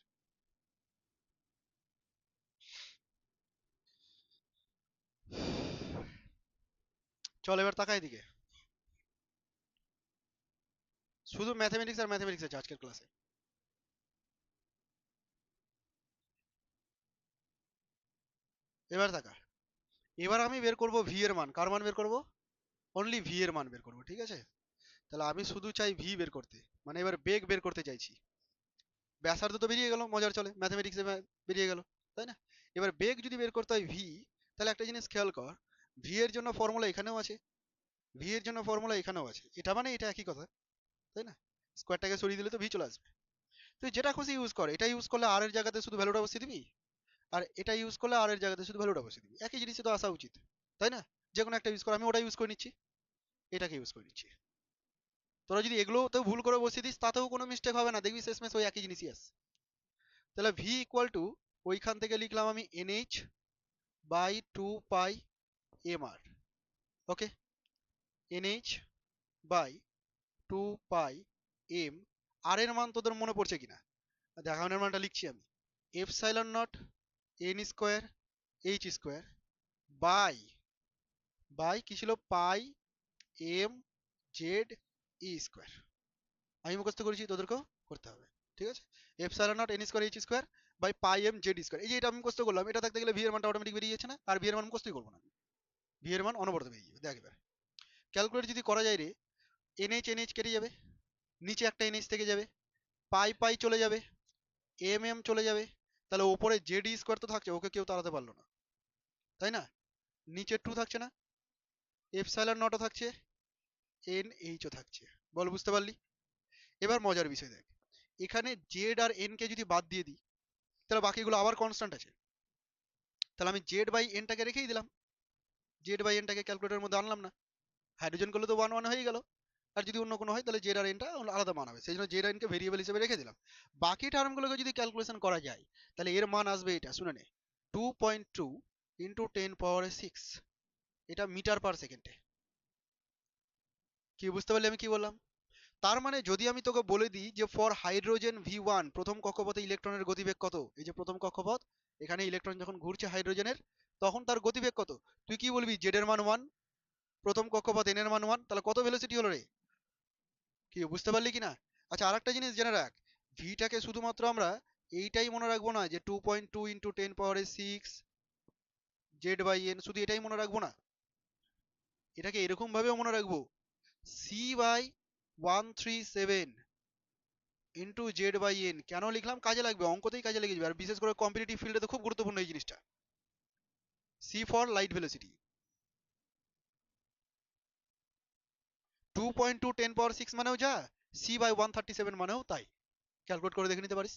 চল এবার তাকাই দিকে। শুধু ম্যাথমেটিক্স আর ম্যাথমেটিক্স আছে আজকের ক্লাসে। এবার তাকা, এবার আমি বের করব ভি এর মান। কার মান বের করব? অনলি ভি এর মান বের করব, ঠিক আছে? তাহলে আমি শুধু চাই ভি বের করতে, মানে এবার বেগ বের করতে চাইছি। ব্যাসার্ধ তো বেরিয়ে গেল, মজার চলে, ম্যাথমেটিক্সে বেরিয়ে গেল, তাই না? এবার বেগ যদি বের করতে হয় ভি, তাহলে একটা জিনিস খেয়াল কর, ভি এর জন্য ফর্মুলা এখানেও আছে, ভি এর জন্য ফর্মুলা এখানেও আছে, এটা মানে এটা একই কথা, তাই না? স্কোয়ারটাকে সরিয়ে দিলে তো ভি চলে আসবে। তুই যেটা খুশি ইউজ কর, এটা ইউজ করলে আর এর জায়গাতে শুধু ভ্যালুটা বসিয়ে দিবি, আর এটা ইউজ করলে আর এর জায়গাতে শুধু ভ্যালুটা বসিয়ে দিবি, একই জিনিসই তো আসা উচিত, তাই না? যে কোনো একটা ইউজ কর, আমি ওটা ইউজ করে নিচ্ছি, এটাকে ইউজ করে নিচ্ছি। তোরা যদি এগুলোতেও ভুল করে বসিয়ে দিস, তাতেও কোনো মিস্টেক হবে না, দেখবি শেষমেশ ওই একই জিনিসই আসে। তাহলে ভি ইকুয়াল টু, ওইখান থেকে লিখলাম আমি NH by 2 pi M R. Okay, NH by 2 pi M. আর এর মান তোদের মনে পড়ছে কিনা দেখানোর মানটা লিখছি আমি, epsilon naught N square H square by কি ছিল, pi M Z E square. আমি মুখস্থ করেছি, তোদেরকেও করতে হবে, ঠিক আছে? Epsilon naught N square H square by pi M z square. এই যে এটা আমি মুখস্থ করলাম, এটা থাকতে গেলে ভি এর মানটা অটোমেটিক বেরিয়ে যাচ্ছে না? আর ভি এর মান মুখস্থই করবো না, ভি এর মান অনবরত বেরিয়ে যাবে। দেখ এবার ক্যালকুলেট যদি করা যায় রে, এনএইচ এনএইচ কেটে যাবে, নিচে একটা এনএইচ থেকে যাবে, পাই পাই চলে যাবে, এম এম চলে যাবে, তাহলে ওপরে জেড স্কোয়ার তো থাকছে, ওকে কেউ তাড়াতে পারলো না, তাই না? নিচে 2 থাকছে না, এপসাইলন নটও থাকছে, এন এইচও থাকছে। বল বুঝতে পারলি? এবার মজার বিষয় দেখ, এখানে জেড আর এন কে যদি বাদ দিয়ে দিই, তাহলে বাকিগুলো আবার কনস্ট্যান্ট আছে। তাহলে আমি জেড বাই এনটাকে রেখেই দিলাম, জেড বাই এনটাকে ক্যালকুলেটরের মধ্যে আনলাম না। হাইড্রোজেন গুলো তো 1 1 হয়ে গেল। আর যদি অন্য কোনো হয় তাহলে জেড আর এনটা আলাদা মান হবে, সেই জন্য জেড আর এনকে ভেরিয়েবল হিসেবে রেখে দিলাম। বাকি টার্মগুলোকে যদি ক্যালকুলেশন করা যায়, তাহলে এর মান আসবে এটা, শুনে নে, 2.2 ইন্টু 10⁶। এটা মিটার পার সেকেন্ডে। কি বুঝতে পারলি আমি কি বললাম? তার মানে যদি আমি তোকে বলে দিই যে ফর হাইড্রোজেন ভি1 প্রথম কক্ষপথে ইলেকট্রনের গতিবেগ কত, এই যে প্রথম কক্ষপথ, এখানে ইলেকট্রন যখন ঘুরছে হাইড্রোজেনের, তখন তার গতিবেগ কত, তুই কি বলবি? জেড এর মান 1, প্রথম কক্ষপথ এন এর মান 1, তাহলে কত ভেলোসিটি হলো রে? কি বুঝতে পারলি কি না? আচ্ছা, আরেকটা জিনিস জেনে রাখ, ভিটাকে শুধুমাত্র আমরা এইটাই মনে রাখবো না যে 2.2 ইন্টু 10⁶ জেড বাই এন, শুধু এটাই মনে রাখবো না, এটাকে এরকম ভাবেও মনে রাখবো, c by 137 into z by n. কেন লিখলাম? কাজে লাগবে, অঙ্কতেই কাজে লেগে যাবে, আর বিশেষ করে কম্পিটিটিভ ফিল্ডে তো খুব গুরুত্বপূর্ণ এই জিনিসটা। সি ফর লাইট ভেলোসিটি, 2.2 10⁶ মানেও যা, সি বাই 137 মানেও তাই। ক্যালকুলেট করে দেখে নিতে পারিস,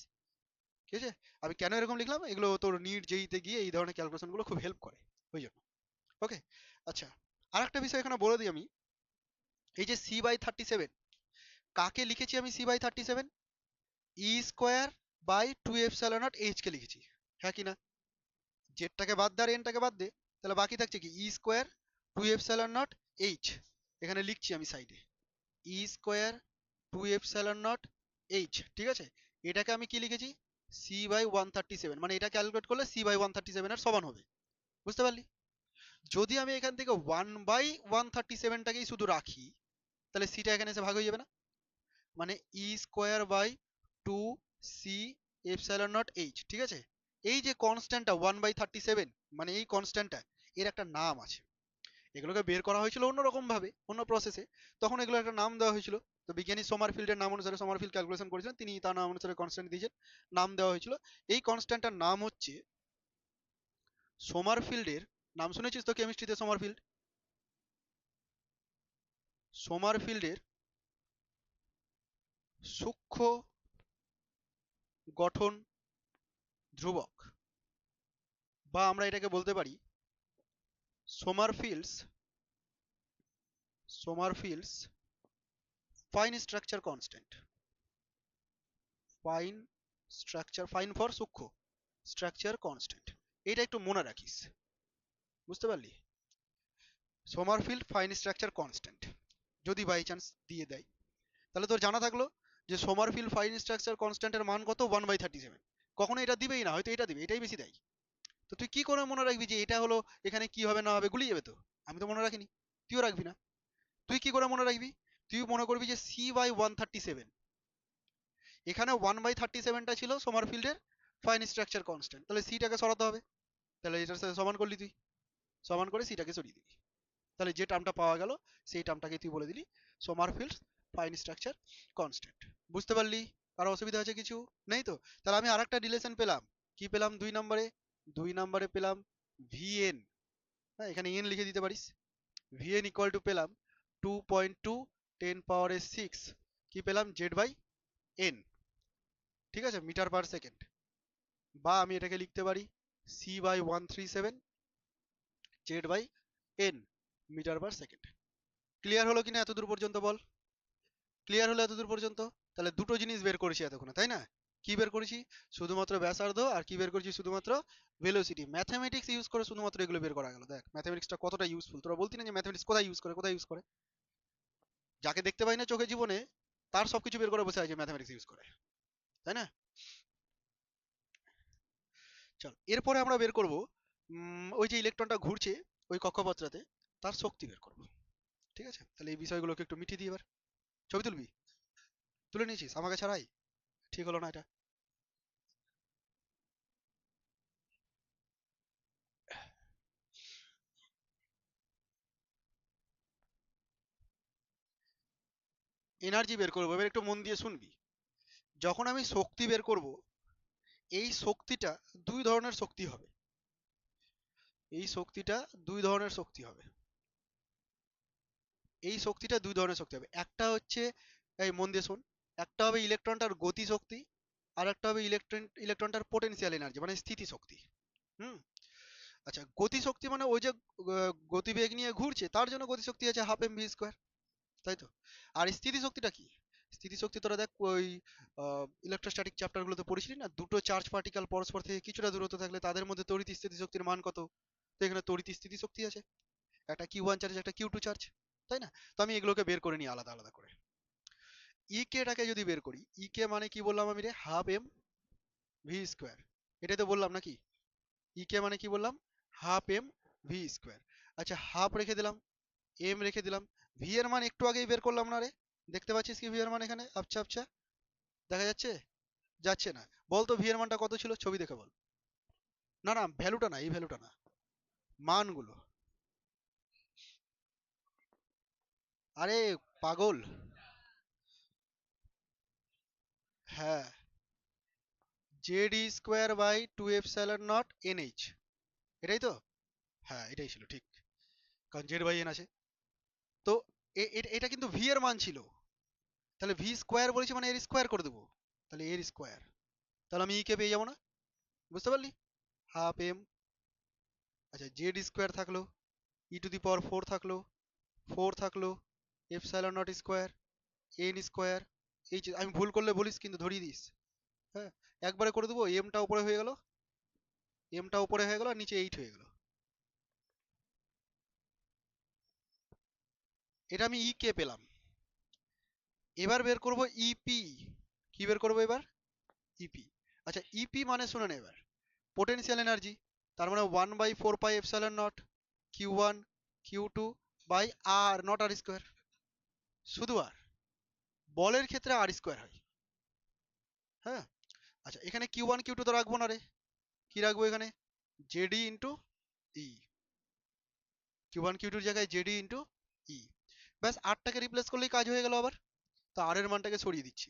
ঠিক আছে? আমি কেন এরকম লিখলাম, এগুলো তোর নিট জেইতে গিয়ে এই ধরনের ক্যালকুলেশন গুলো খুব হেল্প করে, ওই জন্য। ওকে, আচ্ছা, আর একটা বিষয় এখানে বলে দিই আমি, এই যে সি বাই 37, কাকে লিখেছি আমি c by 37? E square by 2 epsilon naught h কে লিখেছি, হ্যাঁ কি না? জেডটাকে বাদ দে আর এনটাকে বাদ দে, তাহলে বাকি থাকছে কি, ই স্কোয়ার 2 এপসাইলন নট এইচ। এখানে লিখছি আমি সাইডে, ই স্কোয়ার 2 এপসাইলন নট এইচ, ঠিক আছে? এটাকে আমি কি লিখেছি? সি বাই 137, মানে এটা ক্যালকুলেট করলে সি বাই 137 এর সমান হবে। বুঝতে পারলি? যদি আমি এখান থেকে 1/137টাকেই শুধু রাখি, তাহলে সিটা এখানে এসে ভাগ হয়ে যাবে না? মানে E square by 2 C epsilon naught H, ঠিক আছে? এই যে কনস্ট্যান্টটা 1/37, মানে এই কনস্ট্যান্টটা, এর একটা নাম আছে। এগুলোকে বের করা হয়েছিল অন্যরকম ভাবে, অন্য প্রসেসে, তখন এগুলো একটা নাম দেওয়া হয়েছিল। তো বিজ্ঞানী সোমারফিল্ডের নাম অনুসারে, সোমারফিল্ড ক্যালকুলেশন করেছিলেন, তিনি তার নাম অনুসারে কনস্ট্যান্ট দিয়েছেন, নাম দেওয়া হয়েছিল। এই কনস্ট্যান্টটার নাম হচ্ছে সোমারফিল্ডের, নাম শুনেছিস তো কেমিস্ট্রিতে? সোমারফিল্ড, সোমারফিল্ডের সূক্ষ্ম গঠন ধ্রুবক, বা আমরা এটাকে বলতে পারি Sommerfeld's Sommerfeld's fine structure constant. Fine structure, fine for সূক্ষ্ম, স্ট্রাকচার কনস্ট্যান্ট, এটা একটু মনে রাখিস। বুঝতে পারলি? সোমারফিল্ড ফাইন স্ট্রাকচার কনস্ট্যান্ট যদি বাই চান্স দিয়ে দেয়, তাহলে তোর জানা থাকলো যে সোমারফিল্ড ফাইন স্ট্রাকচার কনস্ট্যান্টের মান কত, 1/37। কখনো এটা দিবেই না, হয়তো এটা দিবে, এটাই বেশি দেয়। তো তুই কি করে মনে রাখবি যে এটা হলো, এখানে কি হবে না হবে, গুলিয়ে যাবে তো। আমি তো মনে রাখিনি, তুইও রাখবি না। তুই কি করে মনে রাখবি? তুই মনে করবি যে সি বাই 137, এখানে 1/37টা ছিল সোমারফিল্ডের ফাইন স্ট্রাকচার কনস্ট্যান্ট, তাহলে সিটাকে সরাতে হবে, তাহলে এটার সাথে সমান করলি তুই, সমান করে সিটাকে সরিয়ে দিবি, তাহলে যে টার্মটা পাওয়া গেল সেই টার্মটাকে তুই বলে দিলি সোমারফিল্ড ফাইন স্ট্রাকচার কনস্ট্যান্ট। বুঝতে পারলি? কারো অসুবিধা আছে কিছু? নেই তো? তাহলে আমি আরেকটা রিলেশন পেলাম, কি পেলাম 2 নম্বরে? 2 নম্বরে পেলাম ভিএন, হ্যাঁ এখানে এন লিখে দিতে পারিস, ভিএন ইকুয়াল টু পেলাম 2.2 10⁶, কি পেলাম? জেড বাই এন, ঠিক আছে, মিটার পার সেকেন্ড। বা আমি এটাকে লিখতে পারি c by 137 z by n metre per second. Clear হলো কিনা এতদূর পর্যন্ত বল? ক্লিয়ার হলো এতদূর পর্যন্ত? তাহলে দুটো জিনিস বের করেছি এতক্ষণে, তাই না? কি বের করেছি? শুধুমাত্র ব্যাসার্ধ, আর কি বের করেছি? শুধুমাত্র ভেলোসিটি। ম্যাথমেটিক্স ইউজ করে শুধুমাত্র এগুলো বের করা গেল। দেখ ম্যাথমেটিক্সটা কতটা ইউজফুল, তোরা বলতি না যে ম্যাথমেটিক্স কোথায় ইউজ করে, কোথায় ইউজ করে? যাকে দেখতে পাই না চোখে জীবনে, তার সবকিছু বের করে বসে আছে ম্যাথমেটিক্স ইউজ করে, তাই না? চল এরপরে আমরা বের করব, ওই যে ইলেকট্রনটা ঘুরছে, ওই কক্ষপথটাতে তার শক্তি বের করব। ঠিক আছে, তাহলে এই বিষয়গুলোকে একটু মিটিয়ে দিই এবার। ছবি তুলবি? তুলে নিয়েছিস আমাকে ছাড়াই? ঠিক হলো না এটা। এনার্জি বের করবো, এবার একটু মন দিয়ে শুনবি। যখন আমি শক্তি বের করব, এই শক্তিটা দুই ধরনের শক্তি হবে। এই শক্তিটা দুই ধরনের শক্তি হবে। এই শক্তিটা দুই ধরনের শক্তি হবে। একটা হচ্ছে, এই মন দিয়ে শোন, একটা হবে ইলেকট্রনটার গতি শক্তি, আর একটা হবে ইলেকট্রনটার পোটেনশিয়াল এনার্জি মানে স্থিতি শক্তি। হুম। আচ্ছা, গতি শক্তি মানে ওই যে গতিবেগ নিয়ে ঘুরছে তার জন্য গতি শক্তি আছে হাফ এম ভি স্কোয়ার, তাই তো? আর স্থিতি শক্তিটা কি? স্থিতি শক্তি তোরা দেখ ওই ইলেকট্রোস্ট্যাটিক চ্যাপ্টার গুলোতে পড়েছিলি না, দুটো চার্জ পার্টিকেল পরস্পর থেকে কিছুটা দূরত্ব থাকলে তাদের মধ্যে তড়িৎ স্থিতি শক্তির মান কত? তো এখানে তড়িৎ স্থিতি শক্তি আছে, একটা Q1 চার্জ একটা Q2 চার্জ, তাই না? তো আমি এগুলোকে বের করে নিই আলাদা আলাদা করে। ই কেটাকে যদি বের করি, ই কে মানে কি বললাম আমি রে? Half m v square. এটাই তো বললাম নাকি? ই কে মানে কি বললাম? Half m v square. আচ্ছা, হাফ রেখে দিলাম, এম রেখে দিলাম। ভি এর মান একটু আগেই বের করলাম না রে? দেখতে পাচ্ছিস কি ভি এর মান এখানে আবছা আবছা দেখা যাচ্ছে? যাচ্ছে না? বল তো ভি এর মানটা কত ছিল, ছবি দেখে বল। না না, ভ্যালুটা না, এই ভ্যালুটা না, মানগুলো। আরে পাগল! হ্যাঁ, z E square by two epsilon naught n h, এটাই তো? হ্যাঁ এটাই ছিল ঠিক, কারণ জেড বাই এন আছে। তো এটা কিন্তু ভি এর মান ছিল, তাহলে ভি স্কোয়ার বলেছি মানে এর স্কোয়ার করে দেবো, তাহলে এর স্কোয়ার। তাহলে আমি ই কে পেয়ে যাবো না? বুঝতে পারলি? হাফ এম, আচ্ছা জেড স্কোয়ার থাকলো, ই টু দি পাওয়ার ফোর থাকলো, ফোর থাকলো, epsilon naught square, n square, H. আমি ভুল করলে বলিস কিন্তু ধরিয়ে দিস। হ্যাঁ, একবারে করে দেবো, এমটা উপরে হয়ে গেল, এমটা উপরে হয়ে গেল আর নিচে এইট হয়ে গেল। এটা আমি ই কে পেলাম। এবার বের করব ইপি। কি বের করবো এবার? ইপি। আচ্ছা, ইপি মানে শুনে নে এবার, পোটেনশিয়াল এনার্জি। তার মানে 1/4 pi epsilon naught Q1 Q2 by r, not r square, শুধু আর। বলের ক্ষেত্রে আর স্কোয়ার হয়। হ্যাঁ। আচ্ছা, এখানে Q1 Q2 তো রাখবো না রে, কি রাখবো এখানে? জেডি ইন্টু ই। Q1 Q2 এর জায়গায় জেডি ইন্টু ই। ব্যাস, আরটাকে রিপ্লেস করলেই কাজ হয়ে গেল আবার। তো আর এর মানটাকে সরিয়ে দিচ্ছি।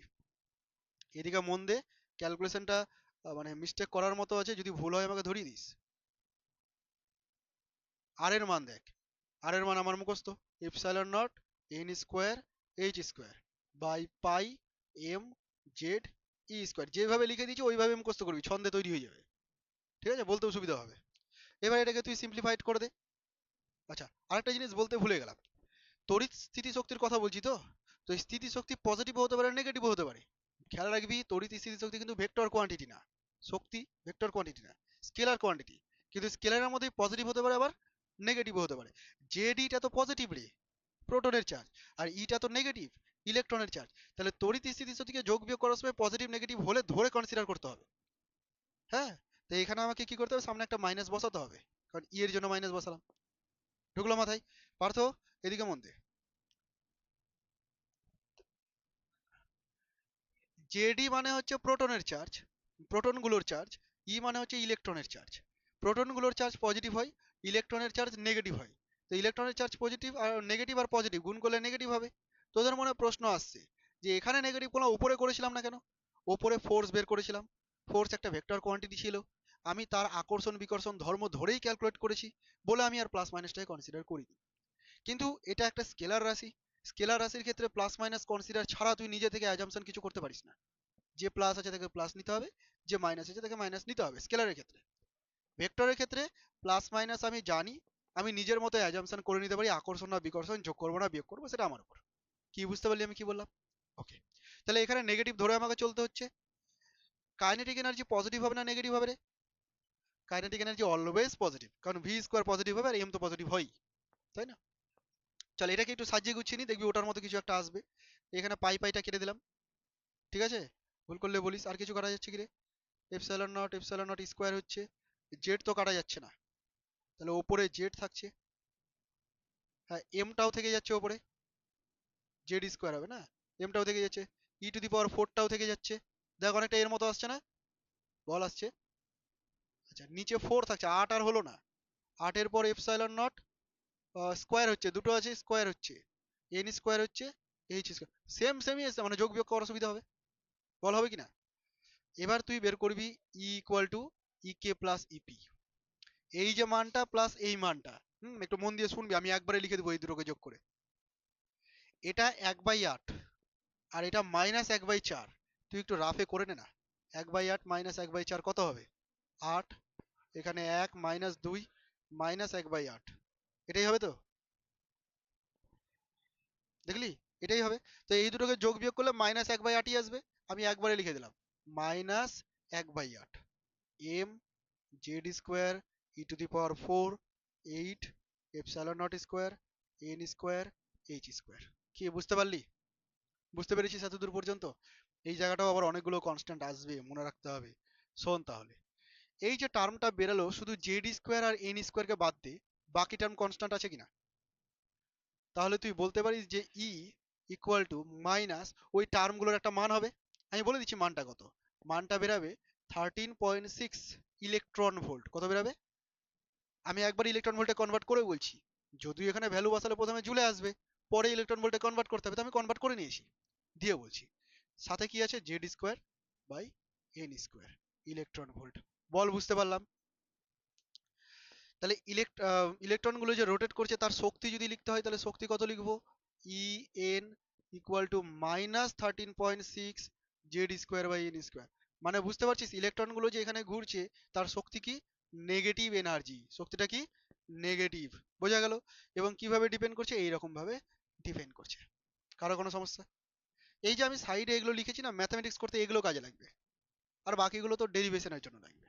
এদিকে মন দে, ক্যালকুলেশনটা মানে মিস্টেক করার মতো আছে, যদি ভুল হয় আমাকে ধরিয়ে দিস। আর এর মান দেখ, আর এর মান আমার মুখস্থ, epsilon naught N square H square by pi M Z E square. যেভাবে লিখে দিয়েছি ওইভাবে মুখস্থ করবি, ছন্দে তৈরি হয়ে যাবে। ঠিক আছে, বলতেও সুবিধা হবে। এবার এটাকে তুই সিম্পলিফাইড করে দে। আচ্ছা, আরেকটা জিনিস বলতে ভুলে গেলাম, তড়িৎ স্থিতিশক্তির কথা বলছি তো। তো এই স্থিতিশক্তি পজিটিভও হতে পারে নেগেটিভও হতে পারে। খেয়াল রাখবি, তড়িৎ স্থিতিশক্তি কিন্তু ভেক্টর কোয়ান্টিটি না, শক্তি ভেক্টর কোয়ান্টিটি না, স্কেলার কোয়ান্টিটি। কিন্তু স্কেলারের মধ্যে পজিটিভ হতে পারে আবার নেগেটিভও হতে পারে। জেড ইটা তো পজিটিভ রে, প্রোটনের চার্জ, আর ইটা তো নেগেটিভ, ইলেকট্রনের চার্জ। তাহলে তড়িৎ স্থিতিশক্তিকে যোগ বিয়োগ করার সময় পজিটিভ নেগেটিভ হলে ধরে কনসিডার করতে হবে। হ্যাঁ, তো এখানে আমাকে কি করতে হবে? সামনে একটা মাইনাস বসাতে হবে, কারণ ই এর জন্য মাইনাস বসালাম। ঢুকলো মাথায়? পার্থ, এদিকে মন দে। জেডি মানে হচ্ছে প্রোটনের চার্জ, প্রোটনগুলোর চার্জ। ই মানে হচ্ছে ইলেকট্রনের চার্জ। প্রোটনগুলোর চার্জ পজিটিভ হয়, ইলেকট্রনের চার্জ নেগেটিভ হয়। তো ইলেকট্রনের চার্জ পজিটিভ, আর নেগেটিভ আর পজিটিভ গুণ করলে নেগেটিভ হবে। তোদের মনে প্রশ্ন আসছে যে এখানে নেগেটিভ কোনো উপরে করেছিলাম না কেন? ওপরে ফোর্স বের করেছিলাম, ফোর্স একটা ভেক্টর কোয়ান্টিটি ছিল, আমি তার আকর্ষণ বিকর্ষণ ধর্ম ধরেই ক্যালকুলেট করেছি বলে আমি আর প্লাস মাইনাসটাকে কনসিডার করিনি। কিন্তু এটা একটা স্কেলার রাশি, স্কেলার রাশির ক্ষেত্রে প্লাস মাইনাস কনসিডার ছাড়া তুই নিজে থেকে অ্যাজাম্পশন কিছু করতে পারিস না। যে প্লাস আছে তাকে প্লাস নিতে হবে, যে মাইনাস আছে তাকে মাইনাস নিতে হবে স্কেলারের ক্ষেত্রে। ভেক্টরের ক্ষেত্রে প্লাস মাইনাস আমি জানি, আমি নিজের মতো অ্যাজাম্পশন করে নিতে পারি, আকর্ষণ না বিকর্ষণ, যোগ করবো না বিয়োগ করবো সেটা আমার উপর। কি বুঝতে পারলি আমি কি বললাম? ওকে, তাহলে এখানে নেগেটিভ ধরে আমাকে চলতে হচ্ছে। কাইনেটিক এনার্জি পজিটিভ হবে না নেগেটিভ হবে রে? কাইনেটিক এনার্জি অলওয়েজ পজিটিভ, কারণ ভি স্কোয়ার পজিটিভ হবে আর এম তো পজিটিভ হয়, তাই না? চল এটাকে একটু সাজিয়ে গুছিয়ে নি, দেখবি ওটার মতো কিছু একটা আসবে। এখানে পাই পাইটা কেটে দিলাম, ঠিক আছে? ভুল করলে বলিস। আর কিছু করা যাচ্ছে কি রে? এপসাইলন নট স্কোয়ার হচ্ছে, জেড তো কাটা যাচ্ছে না, তাহলে ওপরে জেড থাকছে, হ্যাঁ এমটাও থেকে যাচ্ছে ওপরে, জেড স্কোয়ার হবে না, এমটাও থেকে যাচ্ছে, ই টু দি পাওয়ার ফোরটাও থেকে যাচ্ছে। দেখ অনেকটা এর মতো আসছে না, বল আসছে। আচ্ছা নিচে ফোর থাকছে, আট আর হলো না, আটের পর এপসাইলন নট স্কোয়ার হচ্ছে, দুটো আছে স্কোয়ার হচ্ছে, এন স্কোয়ার হচ্ছে এইচ স্কোয়ার, সেম সেমই এসছে, মানে যোগ বিয়োগ করার সুবিধা হবে, বল হবে কিনা। এবার তুই বের করবি e equal to e k plus EP, এই যে মানটা প্লাস এই মানটা, একটু মন দিয়ে শুনবি, আমি একবারে লিখে দেবো এই দুটোকে যোগ করে। এটা 1/8 আর এটা -1/4, তুই একটু রাফে করে নে না। 1/8 -1/4 কত হবে? 8, এখানে 1 -2 -1/8, এটাই হবে তো, দেখলি? এটাই হবে। তো এই দুটোকে যোগ বিয়োগ করলে -1/8ই আসবে, আমি একবারে লিখে দিলাম -1/8 m z square e to the power 4 8 epsilon naught square n square H square. কি বুঝতে পারলি? বুঝতে পেরেছিস এতদূর পর্যন্ত? এই জায়গাটাও আবার অনেকগুলো কনস্ট্যান্ট আসবে, মনে রাখতে হবে। শোন তাহলে, এই যে টার্মটা বেরালো শুধু জেড স্কোয়ার আর এন স্কোয়ারকে বাদ দে, বাকি টার্ম কনস্ট্যান্ট আছে কিনা? তাহলে তুই বলতে পারিস যে ই ইকুয়াল টু মাইনাস ওই টার্মগুলোর একটা মান হবে। আমি বলে দিচ্ছি মানটা কত। মানটা বেরাবে 13.6 ইলেকট্রন ভোল্ট। কত বেরাবে? আমি একবার ইলেকট্রন ভোল্টে কনভার্ট করে বলছি, যদিও এখানে ভ্যালু বসালে প্রথমে জুলে আসবে, পরে ইলেকট্রন ভোল্টে কনভার্ট করতে হবে, তো আমি কনভার্ট করে নিয়েছি, দিয়ে বলছি সাথে কি আছে, Z square by N square electron volt. বল বুঝতে পারলাম? তাহলে ইলেকট্রনগুলো যে রোটেট করছে তার শক্তি যদি লিখতে হয় তাহলে শক্তি কত লিখবো? E n equal to -13.6 z square by N square. মানে বুঝতে পারছিস ইলেকট্রনগুলো যে এখানে ঘুরছে তার শক্তি কি? Negative energy. শক্তিটা কি? নেগেটিভ। বোঝা গেল? এবং কিভাবে ডিপেন্ড করছে? এইরকম ভাবে ডিপেন্ড করছে। কারো কোনো সমস্যা? এই যে আমি সাইডে এগুলো লিখেছি না, ম্যাথামেটিক্স করতে এগুলো কাজে লাগবে, আর বাকিগুলো তো ডেরিভেশনের জন্য লাগবে।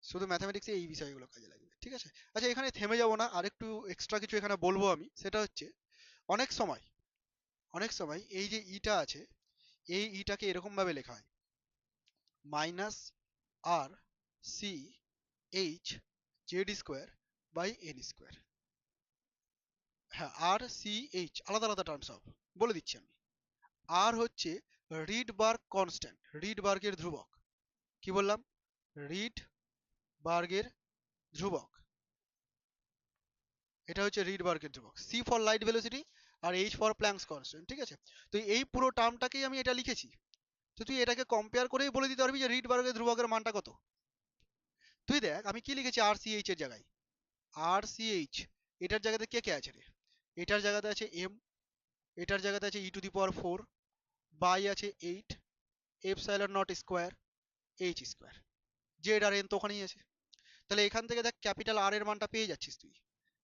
শুধু ম্যাথামেটিক্সে এই বিষয়গুলো কাজে লাগবে, ঠিক আছে? আচ্ছা এখানে থেমে যাব না, আরেকটু এক্সট্রা কিছু এখানে বলবো আমি, সেটা হচ্ছে অনেক সময় অনেক সময় এই যে ইটা আছে, এই ইটাকে এরকম ভাবে লেখা হয় minus r C H Z square by N square. হ্যাঁ আর সি এইচ আলাদা আলাদা টার্মস সব বলে দিচ্ছি আমি। আর হচ্ছে রিডবার্গ কনস্ট্যান্ট, রিডবার্গের ধ্রুবক। কি বললাম? রিডবার্গের ধ্রুবক, এটা হচ্ছে রিডবার্গের ধ্রুবক। সি ফর লাইট ভেলোসিটি আর এইচ ফর প্ল্যাঙ্কস কনস্ট্যান্ট, ঠিক আছে? তো এই পুরো টার্মটাকেই আমি এটা লিখেছি। তো তুই এটাকে কম্পেয়ার করেই বলে দিতে পারবি যে রিডবার্গের ধ্রুবকের মানটা কত। তুই দেখ আমি কি লিখেছি, আর সি এইচ এর জায়গায়, আর সি এইচ, এটার জায়গাতে কে কে আছে রে? এটার জায়গাতে আছে এম, এটার জায়গাতে আছে ই টু দি পাওয়ার 4, বাই আছে 8 epsilon naught square H square, z আর এন তো ওখানেই আছে। তাহলে এখান থেকে দেখ ক্যাপিটাল আর এর মানটা পেয়ে যাচ্ছিস তুই,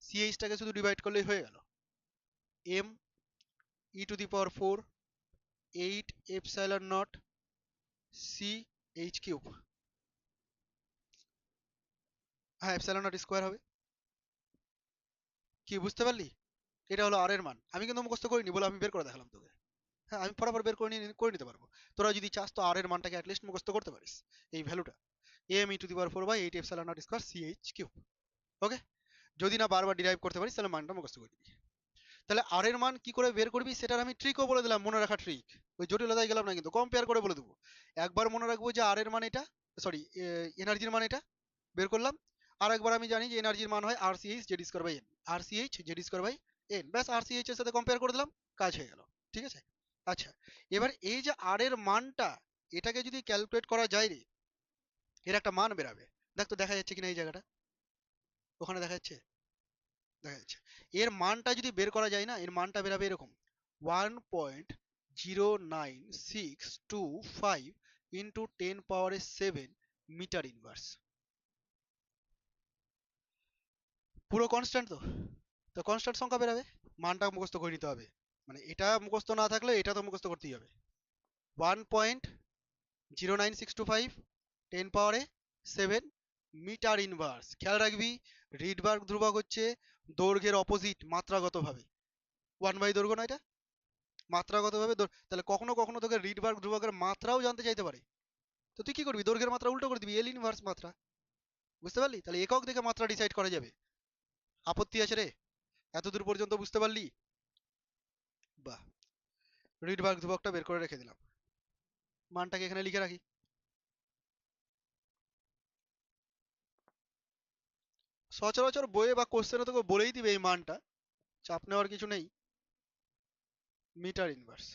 সি এইচটাকে শুধু ডিভাইড করলেই হয়ে গেল, m E to the power 4 8 epsilon naught c H cube. হ্যাঁ এপসাইলন নট স্কোয়ার হবে। কি বুঝতে পারলি? এটা হলো আর এর মান। আমি কিন্তু মুখস্থ করিনি বলে আমি বের করে দেখালাম তোকে। হ্যাঁ আমি ফটাফট বের করে নিতে পারবো। তোরা যদি চাস তো আর এর মানটাকে অ্যাটলিস্ট মুখস্থ করতে পারিস, এই ভ্যালুটা M E to the power 4 by 8 epsilon naught square C H cube. Okay, যদি না বারবার ডিরাইভ করতে পারিস তাহলে মানটা মুখস্থ করে দিবি। তাহলে আর এর মান কি করে বের করবি সেটার আমি ট্রিকও বলে দিলাম, মনে রাখা ট্রিক। ওই জটিলতায় গেলাম না, কিন্তু কম্পেয়ার করে বলে দেবো। একবার মনে রাখবো যে আর এর মান এটা, সরি এনার্জির মান এটা বের করলাম। আর একবার আমি জানি যে এনার্জির মান হয় R C H Z square by N, R C H Z square by N, ব্যাস আর সি এইচ এর সাথে কম্পেয়ার করে দিলাম, কাজ হয়ে গেল, ঠিক আছে? আচ্ছা এবার এই যে আর এর মানটা, এটাকে যদি ক্যালকুলেট করা যায় রে, এর একটা মান বেরাবে। দেখ তো দেখা যাচ্ছে কিনা এই জায়গাটা, ওখানে দেখা যাচ্ছে, দেখা যাচ্ছে। এর মানটা যদি বের করা যায় না, এর মানটা বেরাবে এরকম 1.09625 ইন্টু 10⁻⁷ মিটার ইনভার্স। পুরো কনস্ট্যান্ট তো, তো কনস্ট্যান্ট সংখ্যা বেরাবে, মানটা মুখস্থ করে নিতে হবে। মানে এটা মুখস্থ না থাকলে এটা তো মুখস্থ করতেই হবে। 1.09625 10⁻⁷ মিটার ইনভার্স। খেয়াল রাখবি রিডবার্গ ধ্রুবক হচ্ছে দৈর্ঘ্যের অপোজিট মাত্রাগতভাবে, 1 বাই দৈর্ঘ্য না এটা, মাত্রাগতভাবে তাহলে কখনো কখনো তোকে রিডবার্গ ধ্রুবকের মাত্রাও জানতে চাইতে পারে, তো তুই কি করবি, দৈর্ঘ্যের মাত্রা উল্টো করে দিবি, এল ইনভার্স মাত্রা। বুঝতে পারলি? তাহলে একক দেখে মাত্রা ডিসাইড করা যাবে। আপত্তি আছে রে? এতদূর পর্যন্ত বুঝতে পারলি? বাহ। রিডবার্গ ধ্রুবকটা বের করে রেখে দিলাম, মানটাকে এখানে লিখে রাখি। সচরাচর বইয়ে বা কোশ্চেনে তোকে বলেই দিবে এই মানটা, চাপ নেওয়ার কিছু নেই। Metre inverse.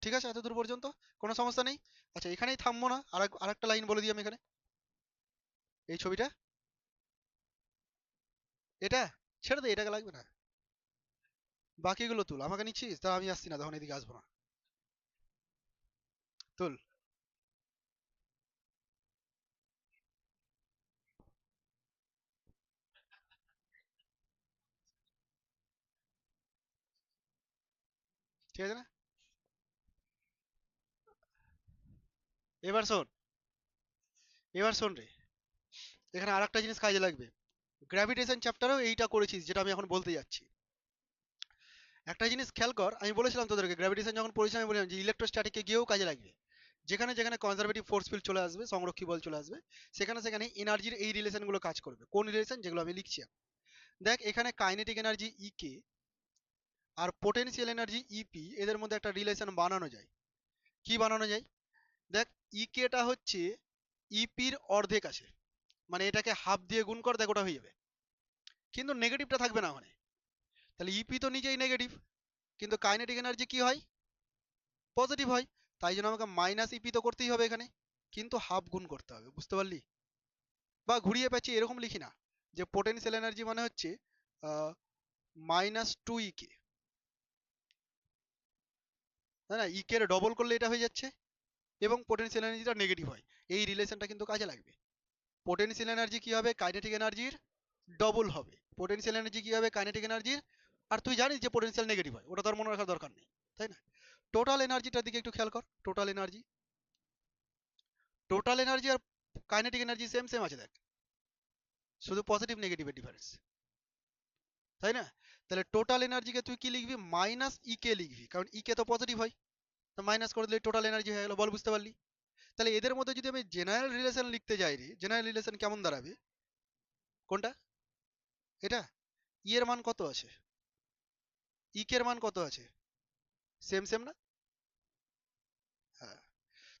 ঠিক আছে, এতদূর পর্যন্ত কোনো সমস্যা নেই। আচ্ছা, এখানেই থামবো না, আরেকটা লাইন বলে দিই আমি এখানে। এই ছবিটা, এটা ছেড়ে দে, এটাকে লাগবে না। বাকিগুলো তুল, আমাকে নিচ্ছিস তা আমি আসছি না, তখন এদিকে আসবো না। তুল। ঠিক আছে না? এবার শোন, এবার শোন রে, এখানে আরেকটা জিনিস কাজে লাগবে। গ্র্যাভিটেশন চ্যাপ্টারেও এইটা করেছিস যেটা আমি এখন বলতে যাচ্ছি। একটা জিনিস খেয়াল কর, আমি বলেছিলাম তোদেরকে গ্র্যাভিটেশন যখন পড়েছিলাম আমি বললাম যে ইলেকট্রোস্ট্যাটিকে গিয়েও কাজে লাগবে। যেখানে যেখানে কনজারভেটিভ ফোর্স ফিল্ড চলে আসবে, সংরক্ষী বল চলে আসবে, সেখানে সেখানে এনার্জির এই রিলেশনগুলো কাজ করবে। কোন রিলেশন? যেগুলো আমি লিখছি এখন। দেখ, এখানে কাইনেটিক এনার্জি ইকে আর পোটেনশিয়াল এনার্জি ইপি, এদের মধ্যে একটা রিলেশন বানানো যায়। কি বানানো যায়? দেখ, ইকেটা হচ্ছে ইপির অর্ধেক আছে, মানে এটাকে হাফ দিয়ে গুণ কর, দেখ ওটা হয়ে যাবে। কিন্তু নেগেটিভটা থাকবে না ওখানে। তাহলে ইপি তো নিজেই নেগেটিভ, কিন্তু কাইনেটিক এনার্জি কি হয়? পজিটিভ হয়। তাই জন্য আমাকে মাইনাস ইপি তো করতেই হবে এখানে, কিন্তু হাফ গুণ করতে হবে, বুঝতে পারলি? বা ঘুরিয়ে পেঁচিয়ে এরকম লিখি না যে পোটেনশিয়াল এনার্জি মানে হচ্ছে -2 ইকে, তাই না? ইকে এর ডবল করলে এটা হয়ে যাচ্ছে, এবং পোটেনশিয়াল এনার্জিটা নেগেটিভ হয়। এই রিলেশনটা কিন্তু কাজে লাগবে। পোটেনশিয়াল এনার্জি কি হবে? কাইনেটিক এনার্জির ডবল হবে। পোটেনশিয়াল এনার্জি কি হবে? কাইনেটিক এনার্জির, আর তুই জানিস যে পোটেনশিয়াল নেগেটিভ হয়, ওটা তোর মনে রাখার দরকার নেই, তাই না? টোটাল এনার্জিটার দিকে একটু খেয়াল কর। টোটাল এনার্জি, টোটাল এনার্জি আর কাইনেটিক এনার্জি সেম সেম আছে দেখ, শুধু পজিটিভ নেগেটিভের ডিফারেন্স, তাই না? তাহলে টোটাল এনার্জিকে তুই কি লিখবি? মাইনাস ইকে লিখবি, কারণ ইকে তো পজিটিভ হয়, তো মাইনাস করে দিলে টোটাল এনার্জি হয়ে গেল। বল, বুঝতে পারলি? তাহলে এদের মধ্যে যদি আমি জেনারেল রিলেশন লিখতে যাই রে, জেনারেল রিলেশন কেমন দাঁড়াবে? কোনটা? এটা। ই এর মান কত আছে? ইকে এর মান কত আছে? সেম সেম না? হ্যাঁ।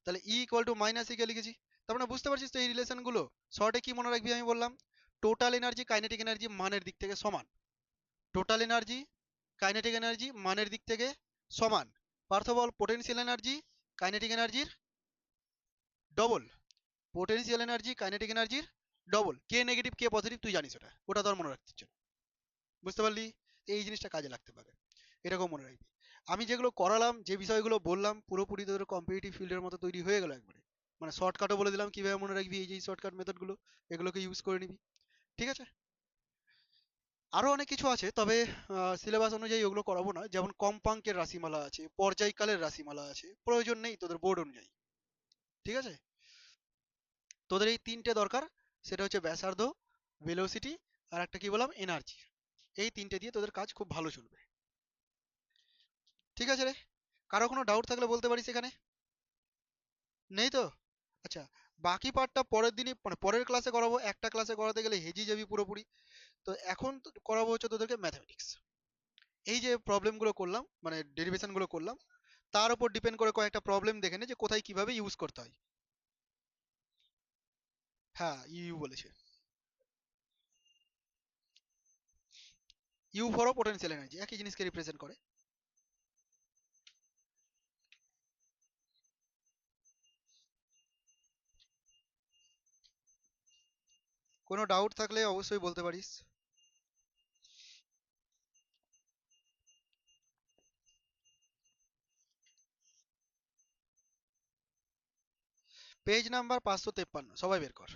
তাহলে ই ইকুয়াল টু মাইনাস ইকে লিখেছি। তার মানে বুঝতে পারছিস তো এই রিলেশন গুলো? শর্টে কি মনে রাখবি আমি বললাম? টোটাল এনার্জি কাইনেটিক এনার্জি মানের দিক থেকে সমান। টোটাল এনার্জি কাইনেটিক এনার্জি মানের দিক থেকে সমান। পার্থ বল, পোটেনশিয়াল এনার্জি কাইনেটিক এনার্জির ডবল। পোটেনশিয়াল এনার্জি কাইনেটিক এনার্জির ডবল। কে নেগেটিভ কে পজিটিভ তুই জানিস, ওটা ওটা তোর মনে রাখতে হচ্ছে। বুঝতে পারলি? এই জিনিসটা কাজে লাগতে পারে, এরকম মনে রাখবি। আমি যেগুলো করালাম, যে বিষয়গুলো বললাম, পুরোপুরি তোদের কম্পিটিটিভ ফিল্ডের মতো তৈরি হয়ে গেল একবারে। মানে শর্টকাটও বলে দিলাম কিভাবে মনে রাখবি, এই যে শর্টকাট মেথডগুলো, এগুলোকে ইউজ করে নিবি। ঠিক আছে? আরো অনেক কিছু আছে, তবে সিলেবাস অনুযায়ী ওগুলো করাবো না। যেমন কম্পাঙ্কের রাশিমালা আছে, পর্যায়কালের রাশিমালা আছে, প্রয়োজন নেই তোদের বোর্ড অনুযায়ী। ঠিক আছে? তোদের এই তিনটে দরকার, সেটা হচ্ছে ব্যাসার্ধ, ভেলোসিটি, আর একটা কি বললাম, এনার্জি। এই তিনটে দিয়ে তোদের কাজ খুব ভালো চলবে। ঠিক আছে রে? কারো কোনো ডাউট থাকলে বলতে পারিস এখানে। নেই তো? আচ্ছা, বাকি পার্টটা পরের দিনই, মানে পরের ক্লাসে করাবো। একটা ক্লাসে করাতে গেলে হেজি যাবি পুরোপুরি। তো এখন করাবো হচ্ছে তোদেরকে ম্যাথমেটিক্স। এই যে প্রবলেমগুলো করলাম, মানে ডেরিভেশনগুলো করলাম, তার উপর ডিপেন্ড করে কয়েকটা প্রবলেম দেখে নে যে কোথায় কিভাবে ইউজ করতে হয়। হ্যাঁ, ইউ বলেছে। ইউ ফর পোটেনশিয়াল এনার্জি একই জিনিসকে রিপ্রেজেন্ট করে। কোনো ডাউট থাকলে অবশ্যই বলতে পারিস। পেজ নাম্বার 553, সবাই বের কর।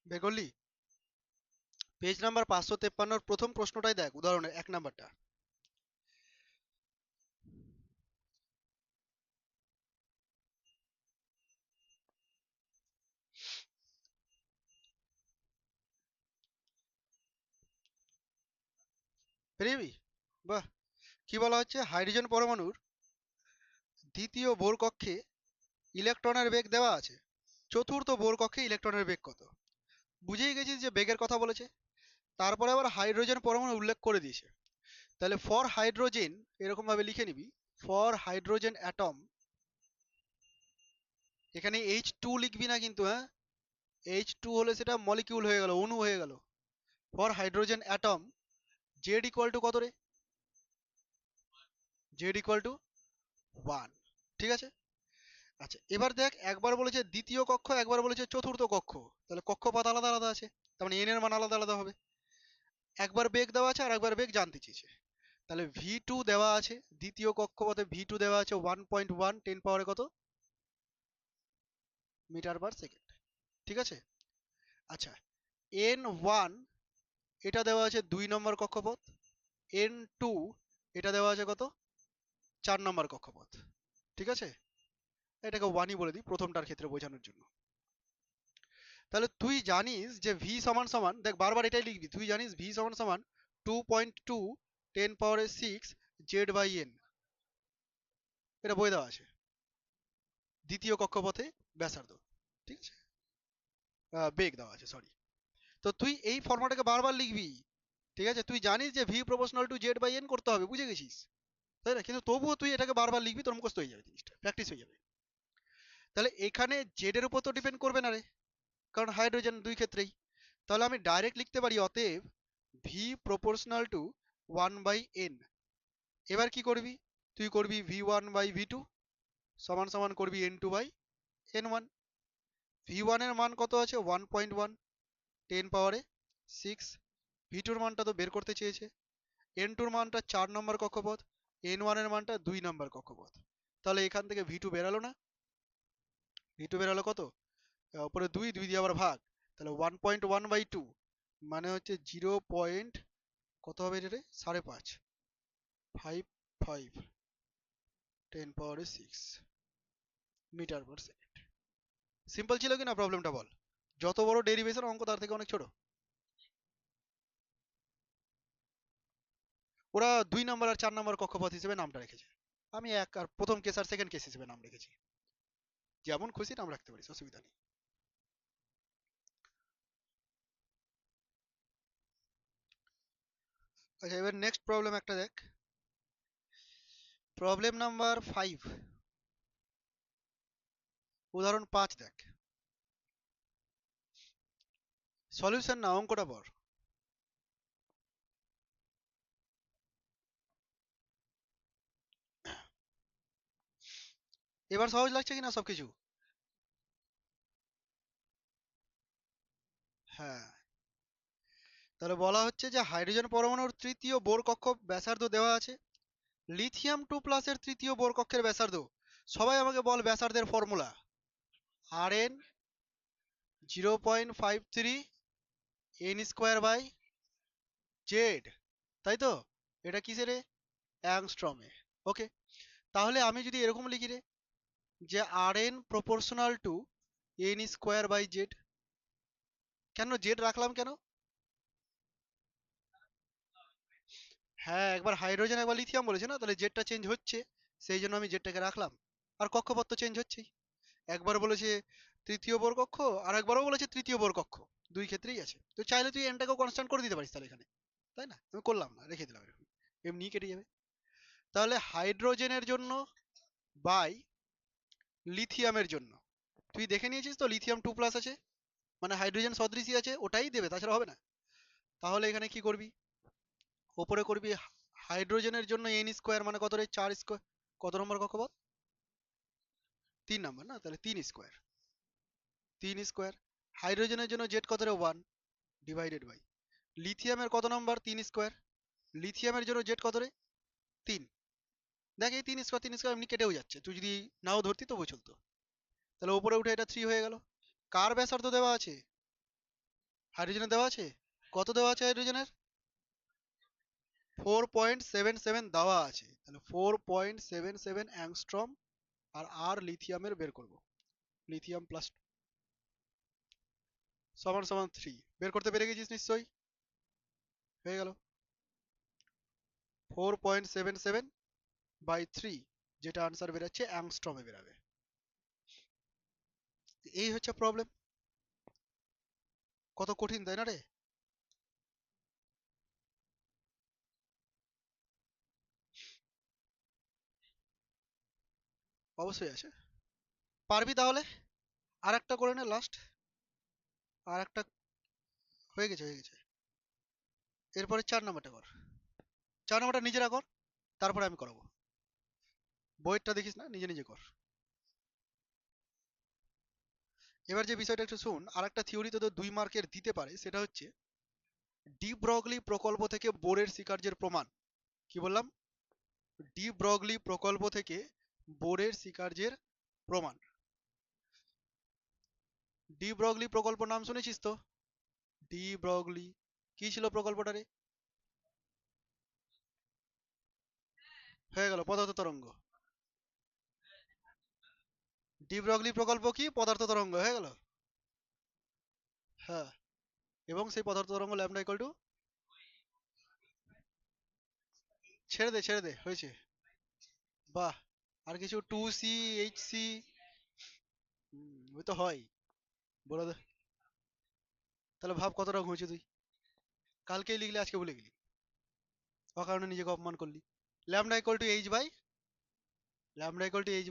বের করলি? পেজ নাম্বার 553 প্রথম প্রশ্নটাই দেখ, উদাহরণের 1 নাম্বারটা। পেরে যাবি? বাহ। কি বলা হচ্ছে, হাইড্রোজেন পরমাণুর দ্বিতীয় বোর কক্ষে ইলেকট্রনের বেগ দেওয়া আছে, চতুর্থ বোর কক্ষে ইলেকট্রনের বেগ কত? বুঝেই গেছিস যে বেগের কথা বলেছে। তারপরে আবার হাইড্রোজেন পরমাণু উল্লেখ করে দিয়েছে। তাহলে ফর হাইড্রোজেন এরকম ভাবে লিখে নিবি, ফর হাইড্রোজেন অ্যাটম, এখানে H2 লিখবি না কিন্তু, হ্যাঁ। H2 হলে সেটা মলিকিউল হয়ে গেল, অণু হয়ে গেল। For hydrogen atom Z equal to কত রে? Z equal to 1। ঠিক আছে। আচ্ছা এবার দেখ, একবার বলেছে দ্বিতীয় কক্ষ, একবার বলেছে চতুর্থ কক্ষ, তাহলে কক্ষপথ আলাদা আলাদা আছে, তার মানে এন এর মান আলাদা আলাদা হবে। একবার বেগ দেওয়া আছে আর একবার বেগ জানতে চেয়েছে। তাহলে ভি টু দেওয়া আছে, দ্বিতীয় কক্ষপথে ভি টু দেওয়া আছে 1.1 10 পাওয়ারে কত মিটার পার সেকেন্ড। ঠিক আছে। আচ্ছা N1 এটা দেওয়া আছে 2 নম্বর কক্ষপথ, N2 এটা দেওয়া আছে কত, 4 নম্বর কক্ষপথ। ঠিক আছে। এটাকে ওয়ানই বলে দিই প্রথমটার ক্ষেত্রে বোঝানোর জন্য। তাহলে তুই জানিস যে ভি সমান সমান, দেখ বারবার এটাই লিখবি, তুই জানিস ভি সমান সমান 2.2 10 পাওয়ারে 6 জেড বাই এন, এটা বই দেওয়া আছে দ্বিতীয় কক্ষপথে ব্যাসার্ধ। ঠিক আছে, বেগ দেওয়া আছে, সরি। তো তুই এই ফর্মুলাটাকে বারবার লিখবি। ঠিক আছে, তুই জানিস যে v proportional to z by n করতে হবে, বুঝে গেছিস, তাই না? কিন্তু তবুও তুই এটাকে বারবার লিখবি, তোর মুখস্থ হয়ে যাবে, জিনিসটা প্র্যাকটিস হয়ে যাবে। তাহলে এখানে জেড এর উপর তো ডিপেন্ড করবে না রে, কারণ হাইড্রোজেন দুই ক্ষেত্রেই। তাহলে আমি ডাইরেক্ট লিখতে পারি অতএব ভি প্রপোর্শনাল টু 1/n। এবার কি করবি, তুই করবি v1/v2 সমান সমান করবি n2/n1। v1 এর মান কত আছে 1.1 10 পাওয়ারে 6, v2 এর মানটা তো বের করতে চেয়েছে, n2 এর মানটা 4 নম্বর কক্ষপথ, n1 এর মানটা 2 নম্বর কক্ষপথ। তাহলে এখান থেকে v2 বেরালো না, v2 বেরালো কত, উপরে 2 2 দিয়ে আবার ভাগ, তাহলে 1.1/2 মানে হচ্ছে 0 পয়েন্ট কত হবে এটা রে, 5.5 55 10 পাওয়ারে 6 মিটার পার সেকেন্ড। সিম্পল ছিল কি না প্রবলেমটা বল? যত বড় ডেরিভেশন অঙ্ক তার থেকে অনেক ছোট। ওরা 2 নম্বর আর 4 নম্বর কক্ষপথ হিসেবে নামটা রেখেছে, আমি এক আর প্রথম কেস আর সেকেন্ড কেস হিসেবে নাম রেখেছি। যেমন খুশি নাম রাখতে পারিস, অসুবিধা নেই। আচ্ছা এবার নেক্সট প্রবলেম একটা দেখ, প্রবলেম নাম্বার 5, উদাহরণ 5 দেখ। সলিউশন না, অঙ্কটা পড়। এবার সহজ লাগছে কিনা সবকিছু? হ্যাঁ। তাহলে বলা হচ্ছে যে হাইড্রোজেন পরমাণুর তৃতীয় বোর কক্ষ ব্যাসার্ধ দেওয়া আছে, লিথিয়াম 2+ এর তৃতীয় বোর কক্ষের ব্যাসার্ধ, সবাই আমাকে বল ব্যাসার্ধের formula. Rn 0.53 n square by z, তাই তো? এটা কিসে রে, অ্যাংস্ট্রমে। ওকে, তাহলে আমি যদি এরকম লিখি রে যে Rn proportional to n square by z, কেন জেড রাখলাম কেন? হ্যাঁ, একবার হাইড্রোজেন একবার লিথিয়াম বলেছে না, তাহলে জেডটা চেঞ্জ হচ্ছে, সেই জন্য আমি জেডটাকে রাখলাম। আর কক্ষপথ তো চেঞ্জ হচ্ছেই, একবার বলেছে তৃতীয় বোর কক্ষ আর একবারও বলেছে তৃতীয় বোর কক্ষ, দুই ক্ষেত্রেই আছে। তো চাইলে তুই এনটাকেও কনস্ট্যান্ট করে দিতে পারিস তাহলে এখানে, তাই না? আমি করলাম না, রেখে দিলাম এরকম, এমনি কেটে যাবে। তাহলে হাইড্রোজেনের জন্য বাই লিথিয়ামের জন্য, তুই দেখে নিয়েছিস তো লিথিয়াম 2+ আছে, মানে হাইড্রোজেন সদৃশই আছে, ওটাই দেবে, তাছাড়া হবে না। তাহলে এখানে কি করবি, ওপরে করবি হাইড্রোজেনের জন্য এন স্কোয়ার মানে কত রে, 4 স্কোয়ার, কত নম্বর কক্ষপথ, 3 নম্বর না, তাহলে 3 স্কোয়ার, 3 স্কোয়ার। হাইড্রোজেনের জন্য জেড কত রে, 1 ডিভাইডেড বাই লিথিয়ামের কত নম্বর, 3 স্কোয়ার, লিথিয়ামের জন্য জেড কত রে, 3। দেখ এই 3 স্কোয়ার 3 স্কোয়ার এমনি কেটেও যাচ্ছে, তুই যদি নাও ধরতি তবু চলতো। তাহলে উপরে উঠে এটা 3 হয়ে গেল। কার ব্যাসার্ধ দেওয়া আছে, হাইড্রোজেনের দেওয়া আছে, কত দেওয়া আছে হাইড্রোজেনের, 4.77 দেওয়া আছে, তাহলে 4.77 অ্যাংস্ট্রম। আর আর লিথিয়ামের বের করব, লিথিয়াম প্লাস সমান সমান 3, বের করতে পেরে গেছিস নিশ্চয়ই, হয়ে গেল। 4.77/3, যেটা আনসার বেরাচ্ছে অ্যাংস্ট্রমে বেরাবে। এই হচ্ছে প্রবলেম। কত কঠিন তাই না রে? অবশ্যই আছে। পারবি তাহলে? আর একটা করে নে লাস্ট। আর একটা হয়ে গেছে, হয়ে গেছে। এরপরে 4 নাম্বারটা কর। 4 নাম্বারটা নিজেরা কর, তারপরে আমি করাবো। বইয়েরটা দেখিস না, নিজে নিজে কর। এবার যে বিষয়টা একটু শুন, আর একটা থিওরি তোদের 2 মার্কের দিতে পারে, সেটা হচ্ছে ডি ব্রগলি প্রকল্প থেকে বোরের স্বীকার্যের প্রমাণ। কি বললাম? ডি ব্রগলি প্রকল্প থেকে বোরের স্বীকার্যের প্রমাণ। ডি ব্রগলি প্রকল্প নাম শুনেছিস তো? ডি ব্রগলি কি ছিল প্রকল্পটারে? হয়ে গেল পদার্থ তরঙ্গ। ডি ব্রগলি প্রকল্প কি? পদার্থ তরঙ্গ হয়ে গেল। হ্যাঁ, এবং সেই পদার্থ তরঙ্গ ল্যামডা ইকুয়াল টু, ছেড়ে দে ছেড়ে দে, হয়েছে। বাহ। আর কিছু 2CHC, ওই তো হয়। বলে দে। তাহলে ভাব কত রকম হয়েছে তুই। কালকেই লিখলে আজকে ভুলে গেলি, অকারণে নিজেকে অপমান করলি। Lambda equal to h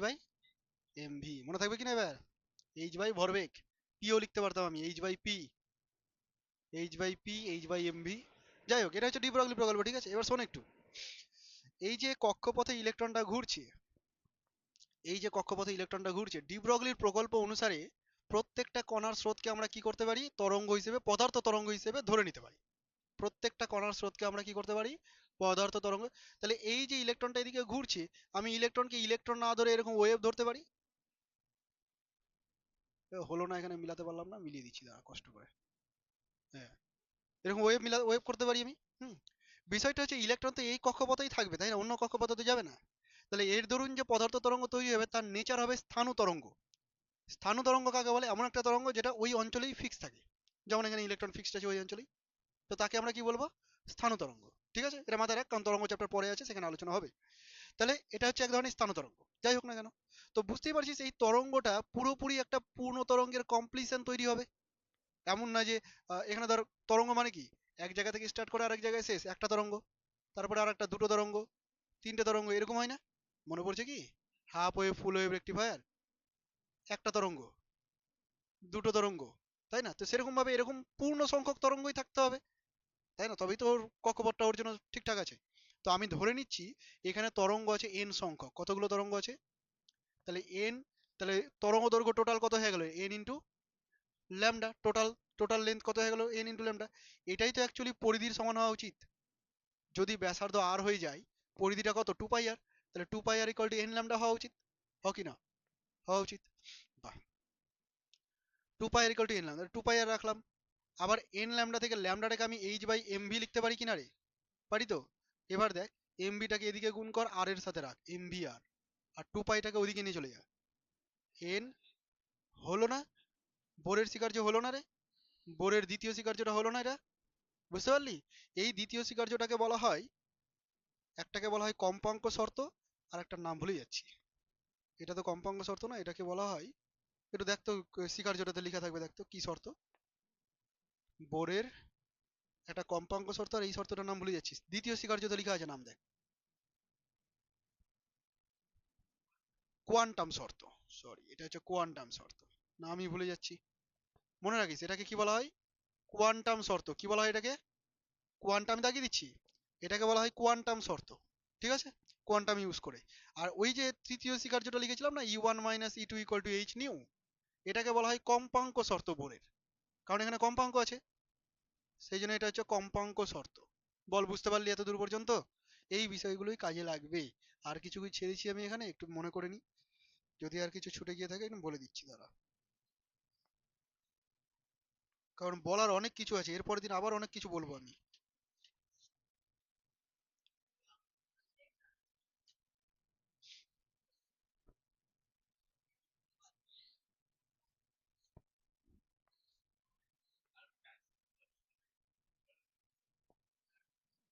by m v, মনে থাকবে কিনা এবার? এইচ বাই ভরবেগ, পিও লিখতে পারতাম আমি, এইচ বাই এমভি। যাই হোক, এটা হচ্ছে ডি ব্রগলি প্রকল্প, ঠিক আছে। এবার শোন একটু, এই যে কক্ষপথে ইলেকট্রনটা ঘুরছে, ডি ব্রগলির প্রকল্প অনুসারে প্রত্যেকটা কণার স্রোতকে আমরা কি করতে পারি? তরঙ্গ হিসেবে, পদার্থ তরঙ্গ হিসেবে ধরে নিতে পারি। প্রত্যেকটা কণার স্রোতকে আমরা কি করতে পারি? পদার্থ তরঙ্গ। তাহলে এই যে ইলেকট্রনটা এদিকে ঘুরছে, আমি ইলেকট্রনকে ইলেকট্রন না ধরে এরকম ওয়েভ ধরতে পারি। হলো না, এখানে মিলাতে পারলাম না, মিলিয়ে দিচ্ছি দাঁড়া কষ্ট করে। হ্যাঁ, এরকম ওয়েভ করতে পারি আমি। হুম। বিষয়টা হচ্ছে ইলেকট্রন তো এই কক্ষপথেই থাকবে তাই না, অন্য কক্ষপথে তো যাবে না। তাহলে এর দরুন যে পদার্থ তরঙ্গ তৈরি হবে, তার নেচার হবে স্থানু তরঙ্গ। স্থানু তরঙ্গ কাকে বলে? এমন একটা তরঙ্গ যেটা ওই অঞ্চলেই ফিক্স থাকে। যেমন এখানে ইলেকট্রন ফিক্সড আছে ওই অঞ্চলেই, তো তাকে আমরা কি বলবো? স্থানু তরঙ্গ। ঠিক আছে, এটা মাথায় রাখ, কারণ তরঙ্গ চ্যাপ্টার পরে আছে, সেখানে আলোচনা হবে। তাহলে এটা হচ্ছে এক ধরনের স্থানু তরঙ্গ। যাই হোক না কেন, তো বুঝতেই পারছিস এই তরঙ্গটা পুরোপুরি একটা পূর্ণ তরঙ্গের কমপ্লিশন তৈরি হবে। এমন না যে এখানে ধর, তরঙ্গ মানে কি, এক জায়গা থেকে স্টার্ট করে আরেক জায়গায় শেষ, একটা তরঙ্গ, তারপরে আর একটা, দুটো তরঙ্গ, তিনটে তরঙ্গ, এরকম হয় না? মনে পড়ছে কি? হাফ ওয়েভ, ফুল ওয়েভ, রেক্টিফায়ার, একটা তরঙ্গ, দুটো তরঙ্গ, তাই না? তো সেরকম ভাবে এরকম পূর্ণ সংখ্যক তরঙ্গই থাকতে হবে, তাই না? তবেই তো ওর কক্ষপথটা ওর জন্য ঠিকঠাক আছে। তো আমি ধরে নিচ্ছি এখানে তরঙ্গ আছে এন সংখ্যক। কতগুলো তরঙ্গ আছে? তাহলে এন, তাহলে তরঙ্গ দৈর্ঘ্য টোটাল কত হয়ে গেল? N into lambda. Total length কত হয়ে গেল? N into lambda. এটাই তো অ্যাকচুয়ালি পরিধির সমান হওয়া উচিত। যদি ব্যাসার্ধ আর হয়ে যায়, পরিধিটা কত? 2 পাই আর। তাহলে 2 পাই আর ইকুয়াল টু এন ল্যামডা হওয়া উচিত, হ কি না? হওয়া উচিত। বাহ। 2 পাই আর ইকুয়াল টু এন ল্যামডা, 2 পাই আর রাখলাম। আবার এন ল্যামডা থেকে ল্যামডাটাকে আমি এইচ বাই এমভি লিখতে পারি কিনা রে? পারি তো। এবার দেখ, এমভিটাকে এদিকে গুণ কর, আর এর সাথে রাখ এমভি আর 2 পাইটাকে ওদিকে নিয়ে চলে যা। এন হলো না? বোরের স্বীকার্য হলো না রে? বোরের দ্বিতীয় স্বীকার্যটা হলো না এটা? বুঝতে পারলি? এই দ্বিতীয় স্বীকার্যটাকে বলা হয়, একটাকে বলা হয় কম্পাঙ্ক শর্ত, আর একটা নাম ভুলে যাচ্ছি। এটা তো কম্পাঙ্ক শর্ত না, এটাকে বলা হয়, একটু দেখ তো, স্বীকার্যটাতে লেখা থাকবে, দেখ তো কি শর্ত। বোরের একটা কম্পাঙ্ক শর্ত, আর এই শর্তটার নাম ভুলে যাচ্ছিস, দ্বিতীয় স্বীকার্যতে লেখা আছে, নাম দেখ। কোয়ান্টাম শর্ত। সরি, এটা হচ্ছে কোয়ান্টাম শর্ত। না, আমি ভুলে যাচ্ছি। মনে রাখিস এটাকে কি বলা হয়? কোয়ান্টাম শর্ত। কি বলা হয় এটাকে? কোয়ান্টাম দাগিয়ে দিচ্ছি, এটাকে বলা হয় কোয়ান্টাম শর্ত। ঠিক আছে, কোয়ান্টাম ইউজ করে। আর ওই যে তৃতীয় স্বীকার্যটা লিখেছিলাম না, E1 - E2 = H নিউ, এটাকে বলা হয় কম্পাঙ্ক শর্ত বোরের, কারণ এখানে কম্পাঙ্ক আছে, সেই জন্য এটা হচ্ছে কম্পাঙ্ক শর্ত। বল, বুঝতে পারলি এত দূর পর্যন্ত? এই বিষয়গুলোই কাজে লাগবে। আর কিছু কি ছেড়েছি আমি এখানে, একটু মনে করে নি, যদি আর কিছু ছুটে গিয়ে থাকে একটু বলে দিচ্ছি দাঁড়া। কারণ বলার অনেক কিছু আছে, এরপরের দিন আবার অনেক কিছু বলবো আমি।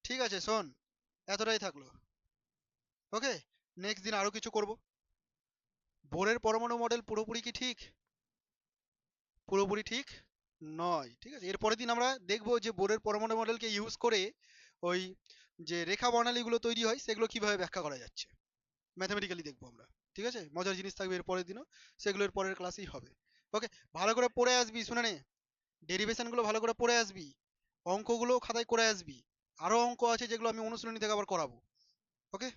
ঠিক আছে, শোন, এতটাই থাকলো। ওকে, নেক্সট দিন আরো কিছু করব। বোরের পরমাণু মডেল পুরোপুরি কি ঠিক? পুরোপুরি ঠিক নয়, ঠিক আছে। এরপরের দিন আমরা দেখব যে বোরের পরমাণু মডেলকে ইউজ করে ওই যে রেখা বর্ণালীগুলো তৈরি হয় সেগুলো কিভাবে ব্যাখ্যা করা যাচ্ছে, ম্যাথামেটিক্যালি দেখবো আমরা। ঠিক আছে, মজার জিনিস থাকবে এর পরের দিনও, সেগুলো এর পরের ক্লাসেই হবে। ওকে, ভালো করে পড়ে আসবি, শুনে নে। ডেরিভেশন গুলো ভালো করে পড়ে আসবি, অঙ্কগুলো খাতায় করে আসবি। আরো অঙ্ক আছে যেগুলো আমি অনুশীলনী থেকে আবার করাবো। ওকে।